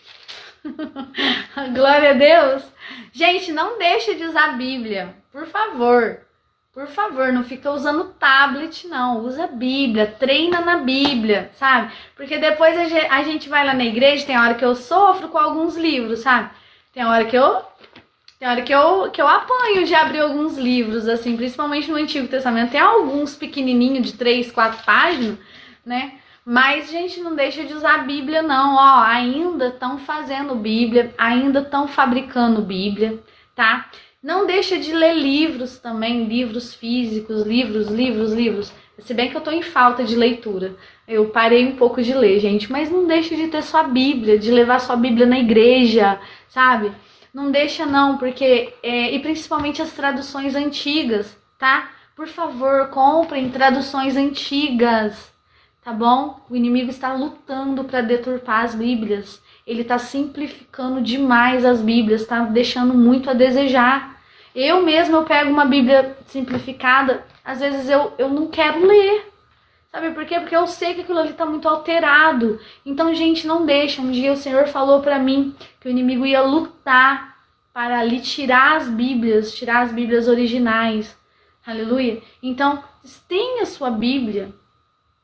Glória a Deus. Gente, não deixa de usar a Bíblia. Por favor. Por favor, não fica usando tablet, não. Usa a Bíblia, treina na Bíblia, sabe? Porque depois a gente vai lá na igreja, tem hora que eu sofro com alguns livros, sabe? Tem hora que eu apanho de abrir alguns livros, assim, principalmente no Antigo Testamento. Tem alguns pequenininhos de 3, 4 páginas, né? Mas, gente, não deixa de usar a Bíblia, não. Ainda estão fazendo Bíblia, ainda estão fabricando Bíblia, tá? Não deixa de ler livros também, livros físicos, livros. Se bem que eu tô em falta de leitura. Eu parei um pouco de ler, gente. Mas não deixa de ter sua Bíblia, de levar sua Bíblia na igreja, sabe? Não deixa não, porque... e principalmente as traduções antigas, tá? Por favor, comprem traduções antigas, tá bom? O inimigo está lutando para deturpar as Bíblias. Ele está simplificando demais as Bíblias, está deixando muito a desejar. Eu mesma, eu pego uma Bíblia simplificada, às vezes eu não quero ler. Sabe por quê? Porque eu sei que aquilo ali está muito alterado. Então, gente, não deixa. Um dia o Senhor falou para mim que o inimigo ia lutar para lhe tirar as Bíblias originais. Aleluia. Então, tenha sua Bíblia.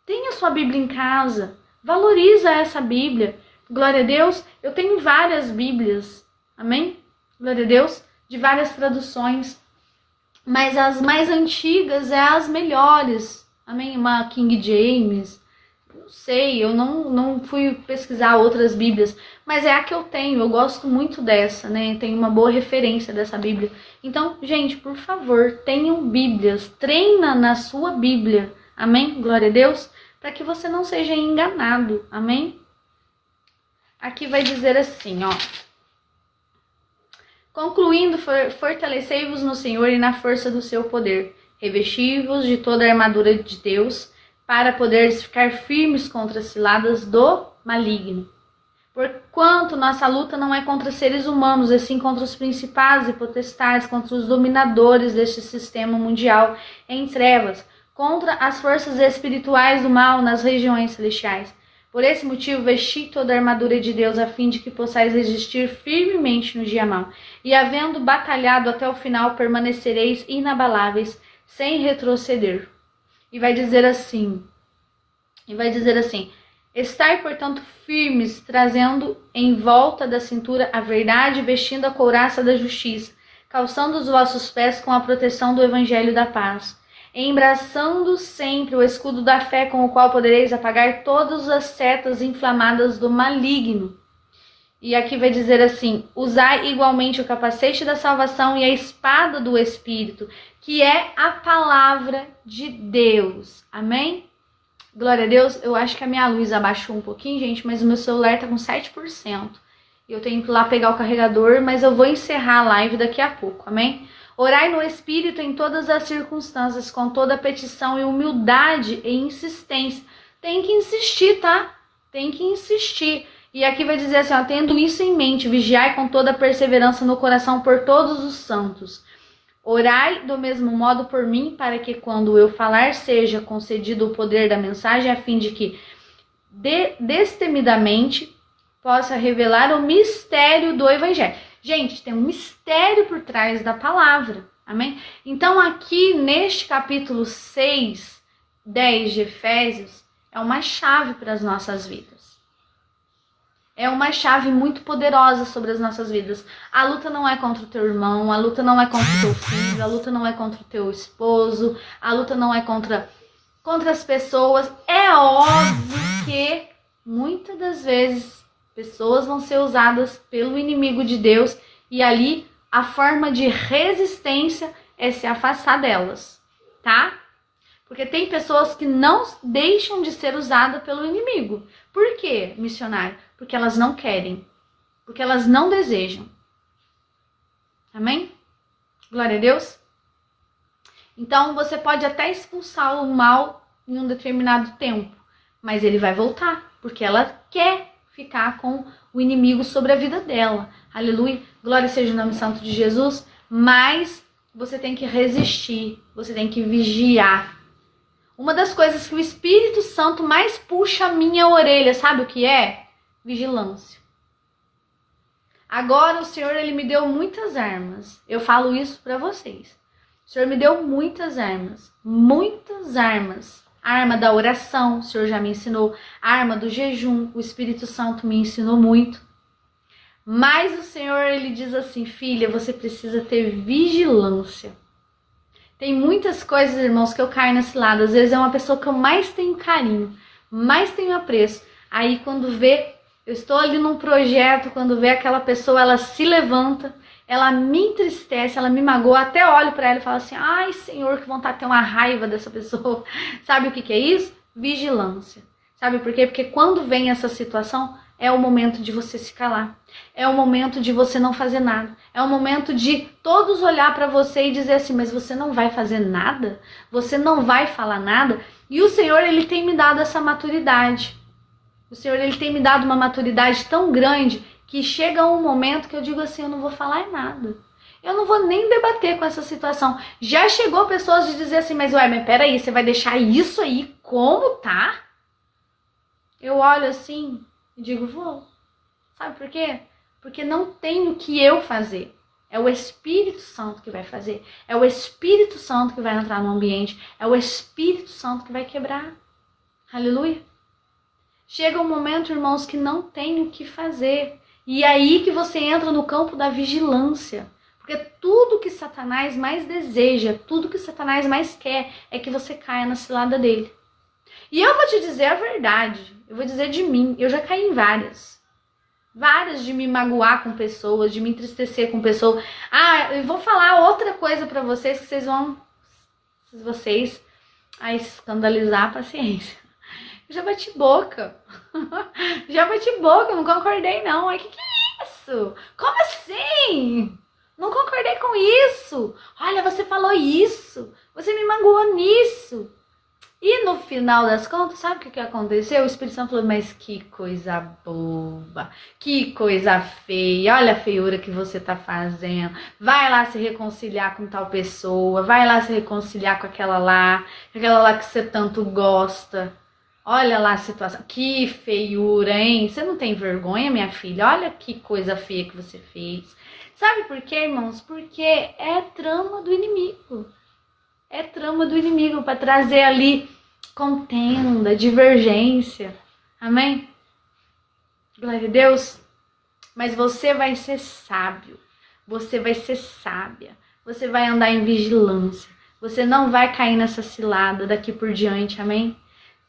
Tenha sua Bíblia em casa. Valoriza essa Bíblia. Glória a Deus, eu tenho várias Bíblias, amém? Glória a Deus, de várias traduções, mas as mais antigas é as melhores, amém? Uma King James, não sei, eu não fui pesquisar outras Bíblias, mas é a que eu tenho, eu gosto muito dessa, né? Tenho uma boa referência dessa Bíblia. Então, gente, por favor, tenham Bíblias, treina na sua Bíblia, amém? Glória a Deus, para que você não seja enganado, amém? Aqui vai dizer assim, Concluindo, fortalecei-vos no Senhor e na força do seu poder. Revesti-vos de toda a armadura de Deus, para poderes ficar firmes contra as ciladas do maligno. Porquanto nossa luta não é contra seres humanos, e sim contra os principados e potestades, contra os dominadores deste sistema mundial em trevas, contra as forças espirituais do mal nas regiões celestiais. Por esse motivo, vesti toda a armadura de Deus, a fim de que possais resistir firmemente no dia mau. E havendo batalhado até o final, permanecereis inabaláveis, sem retroceder. E vai dizer assim, estai, portanto, firmes, trazendo em volta da cintura a verdade, vestindo a couraça da justiça, calçando os vossos pés com a proteção do evangelho da paz, embraçando sempre o escudo da fé, com o qual podereis apagar todas as setas inflamadas do maligno. E aqui vai dizer assim, usai igualmente o capacete da salvação e a espada do Espírito, que é a palavra de Deus. Amém? Glória a Deus. Eu acho que a minha luz abaixou um pouquinho, gente, mas o meu celular tá com 7%. Eu tenho que ir lá pegar o carregador, mas eu vou encerrar a live daqui a pouco, amém? Orai no Espírito em todas as circunstâncias, com toda petição e humildade e insistência. Tem que insistir, tá? Tem que insistir. E aqui vai dizer assim, ó, tendo isso em mente, vigiai com toda perseverança no coração por todos os santos. Orai do mesmo modo por mim, para que quando eu falar seja concedido o poder da mensagem, a fim de que destemidamente possa revelar o mistério do Evangelho. Gente, tem um mistério por trás da palavra, amém? Então aqui neste capítulo 6, 10 de Efésios, é uma chave para as nossas vidas. É uma chave muito poderosa sobre as nossas vidas. A luta não é contra o teu irmão, a luta não é contra o teu filho, a luta não é contra o teu esposo, a luta não é contra as pessoas. É óbvio que muitas das vezes pessoas vão ser usadas pelo inimigo de Deus e ali a forma de resistência é se afastar delas, tá? Porque tem pessoas que não deixam de ser usadas pelo inimigo. Por quê, missionário? Porque elas não querem. Porque elas não desejam. Amém? Glória a Deus. Então você pode até expulsar o mal em um determinado tempo. Mas ele vai voltar. Porque ela quer ficar com o inimigo sobre a vida dela. Aleluia. Glória seja o nome santo de Jesus. Mas você tem que resistir. Você tem que vigiar. Uma das coisas que o Espírito Santo mais puxa a minha orelha, sabe o que é? Vigilância. Agora o Senhor, Ele me deu muitas armas. Eu falo isso para vocês. O Senhor me deu muitas armas. Muitas armas. A arma da oração, o Senhor já me ensinou. A arma do jejum, o Espírito Santo me ensinou muito. Mas o Senhor, Ele diz assim, filha, você precisa ter vigilância. Tem muitas coisas, irmãos, que eu caio nesse lado. Às vezes é uma pessoa que eu mais tenho carinho, mais tenho apreço. Aí quando vê, eu estou ali num projeto, quando vê aquela pessoa, ela se levanta, ela me entristece, ela me magoa, até olho para ela e falo assim, ai Senhor, que vontade de ter uma raiva dessa pessoa. Sabe o que é isso? Vigilância. Sabe por quê? Porque quando vem essa situação, é o momento de você se calar. É o momento de você não fazer nada. É o momento de todos olhar para você e dizer assim, mas você não vai fazer nada? Você não vai falar nada? E o Senhor, Ele tem me dado essa maturidade. O Senhor, Ele tem me dado uma maturidade tão grande que chega um momento que eu digo assim, eu não vou falar nada. Eu não vou nem debater com essa situação. Já chegou pessoas de dizer assim, mas peraí, você vai deixar isso aí como tá? Eu olho assim e digo, vou. Sabe por quê? Porque não tem o que eu fazer. É o Espírito Santo que vai fazer. É o Espírito Santo que vai entrar no ambiente. É o Espírito Santo que vai quebrar. Aleluia. Chega um momento, irmãos, que não tem o que fazer. E é aí que você entra no campo da vigilância. Porque tudo que Satanás mais deseja, tudo que Satanás mais quer, é que você caia na cilada dele. E eu vou te dizer a verdade. Eu vou dizer de mim. Eu já caí em várias. Várias de me magoar com pessoas, de me entristecer com pessoas. Ah, eu vou falar outra coisa pra vocês que vocês vão... Vocês aí se escandalizar, paciência. Eu já bati boca. Já bati boca, não concordei não. Ai, que é isso? Como assim? Não concordei com isso. Olha, você falou isso. Você me magoou nisso. E no final das contas, sabe o que aconteceu? O Espírito Santo falou, mas que coisa boba, que coisa feia, olha a feiura que você tá fazendo. Vai lá se reconciliar com tal pessoa, vai lá se reconciliar com aquela lá que você tanto gosta. Olha lá a situação, que feiura, hein? Você não tem vergonha, minha filha? Olha que coisa feia que você fez. Sabe por quê, irmãos? Porque é trama do inimigo. É trama do inimigo para trazer ali contenda, divergência. Amém? Glória a Deus. Mas você vai ser sábio. Você vai ser sábia. Você vai andar em vigilância. Você não vai cair nessa cilada daqui por diante. Amém?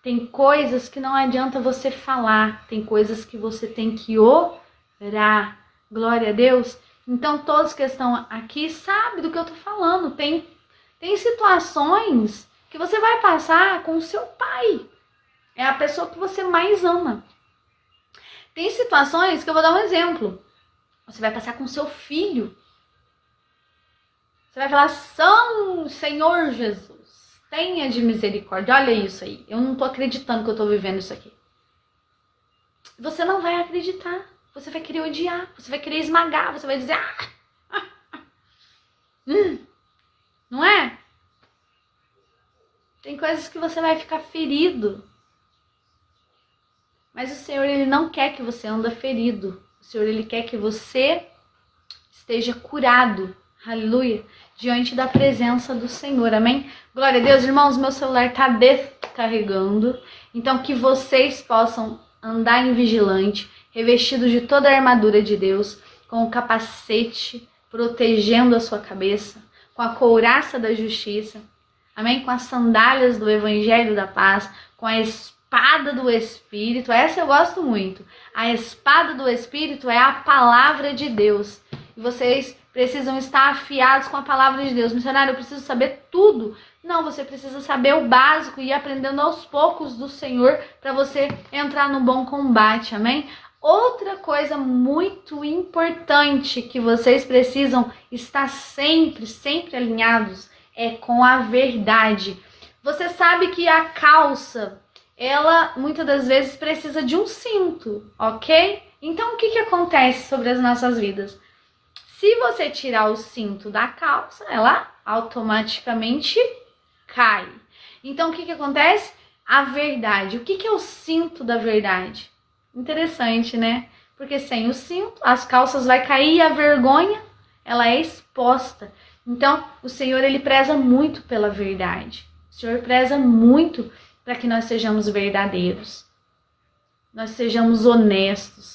Tem coisas que não adianta você falar. Tem coisas que você tem que orar. Glória a Deus. Então todos que estão aqui sabem do que eu tô falando. Tem situações que você vai passar com o seu pai. É a pessoa que você mais ama. Tem situações que eu vou dar um exemplo. Você vai passar com o seu filho. Você vai falar, Senhor Jesus, tenha de misericórdia. Olha isso aí. Eu não tô acreditando que eu tô vivendo isso aqui. Você não vai acreditar. Você vai querer odiar. Você vai querer esmagar. Você vai dizer, não é? Tem coisas que você vai ficar ferido. Mas o Senhor, Ele não quer que você ande ferido. O Senhor, Ele quer que você esteja curado. Aleluia. Diante da presença do Senhor. Amém? Glória a Deus. Irmãos, meu celular está descarregando. Então, que vocês possam andar em vigilante, revestidos de toda a armadura de Deus, com o capacete protegendo a sua cabeça, com a couraça da justiça. Amém? Com as sandálias do Evangelho da Paz, com a espada do Espírito. Essa eu gosto muito. A espada do Espírito é a palavra de Deus. E vocês precisam estar afiados com a palavra de Deus. Missionário, eu preciso saber tudo. Não, você precisa saber o básico e ir aprendendo aos poucos do Senhor para você entrar no bom combate. Amém? Outra coisa muito importante que vocês precisam estar sempre alinhados é com a verdade. Você sabe que a calça, ela muitas das vezes precisa de um cinto, ok? Então o que acontece sobre as nossas vidas? Se você tirar o cinto da calça, ela automaticamente cai. Então o que acontece? A verdade. O que é o cinto da verdade? Interessante, né? Porque sem o cinto, as calças vai cair e a vergonha, ela é exposta. Então, o Senhor, Ele preza muito pela verdade. O Senhor preza muito para que nós sejamos verdadeiros. Nós sejamos honestos.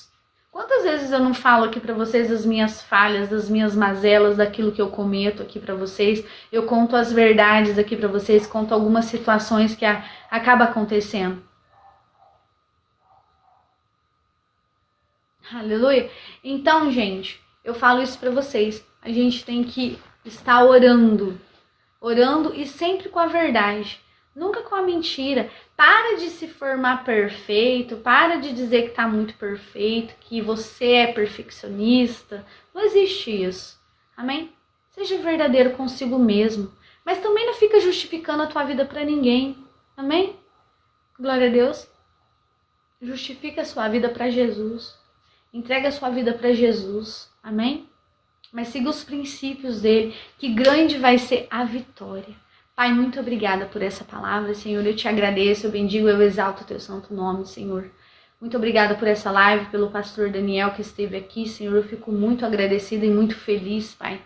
Quantas vezes eu não falo aqui para vocês das minhas falhas, das minhas mazelas, daquilo que eu cometo aqui para vocês? Eu conto as verdades aqui para vocês, conto algumas situações que acaba acontecendo. Aleluia. Então, gente, eu falo isso para vocês. A gente tem que estar orando e sempre com a verdade, nunca com a mentira. Para de se formar perfeito, para de dizer que tá muito perfeito, que você é perfeccionista. Não existe isso, amém? Seja verdadeiro consigo mesmo, mas também não fica justificando a tua vida para ninguém, amém? Glória a Deus. Justifica a sua vida para Jesus, entrega a sua vida para Jesus, amém? Mas siga os princípios dele, que grande vai ser a vitória. Pai, muito obrigada por essa palavra, Senhor. Eu te agradeço, eu bendigo, eu exalto o teu santo nome, Senhor. Muito obrigada por essa live, pelo pastor Daniel que esteve aqui, Senhor. Eu fico muito agradecida e muito feliz, Pai,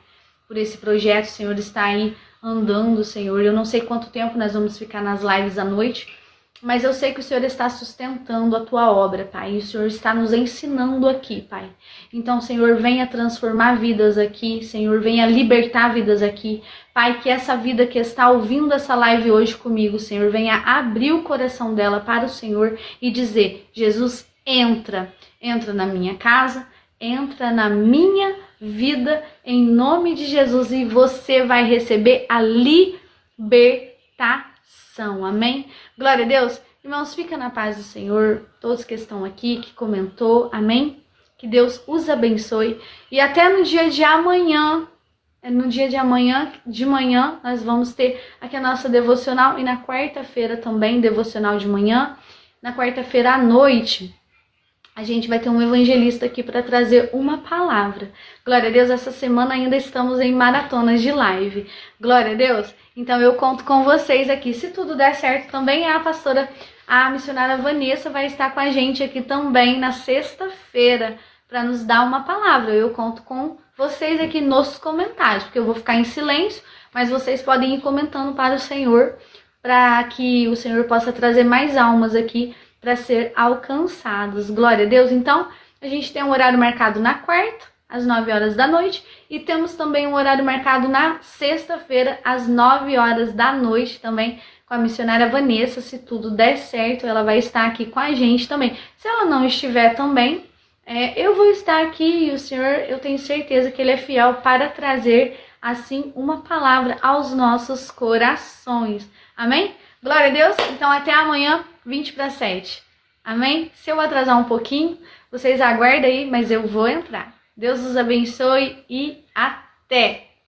por esse projeto, Senhor, estar aí andando, Senhor. Eu não sei quanto tempo nós vamos ficar nas lives à noite, mas eu sei que o Senhor está sustentando a tua obra, Pai. E o Senhor está nos ensinando aqui, Pai. Então, Senhor, venha transformar vidas aqui. Senhor, venha libertar vidas aqui. Pai, que essa vida que está ouvindo essa live hoje comigo, Senhor, venha abrir o coração dela para o Senhor e dizer, Jesus, entra na minha casa, entra na minha vida, em nome de Jesus, e você vai receber a libertação. Amém? Glória a Deus. Irmãos, fica na paz do Senhor. Todos que estão aqui, que comentou. Amém? Que Deus os abençoe. E até no dia de amanhã, de manhã, nós vamos ter aqui a nossa devocional. E na quarta-feira também, devocional de manhã. Na quarta-feira à noite, a gente vai ter um evangelista aqui para trazer uma palavra. Glória a Deus, essa semana ainda estamos em maratonas de live. Glória a Deus. Então eu conto com vocês aqui. Se tudo der certo também, a missionária Vanessa vai estar com a gente aqui também na sexta-feira para nos dar uma palavra. Eu conto com vocês aqui nos comentários, porque eu vou ficar em silêncio, mas vocês podem ir comentando para o Senhor, para que o Senhor possa trazer mais almas aqui para ser alcançados. Glória a Deus. Então, a gente tem um horário marcado na quarta, às 9 horas da noite, e temos também um horário marcado na sexta-feira, às 9 horas da noite também, com a missionária Vanessa. Se tudo der certo, ela vai estar aqui com a gente também. Se ela não estiver também, eu vou estar aqui, e o Senhor, eu tenho certeza que Ele é fiel para trazer, assim, uma palavra aos nossos corações. Amém? Glória a Deus. Então, até amanhã, 6:50. Amém? Se eu atrasar um pouquinho, vocês aguardem aí, mas eu vou entrar. Deus os abençoe e até!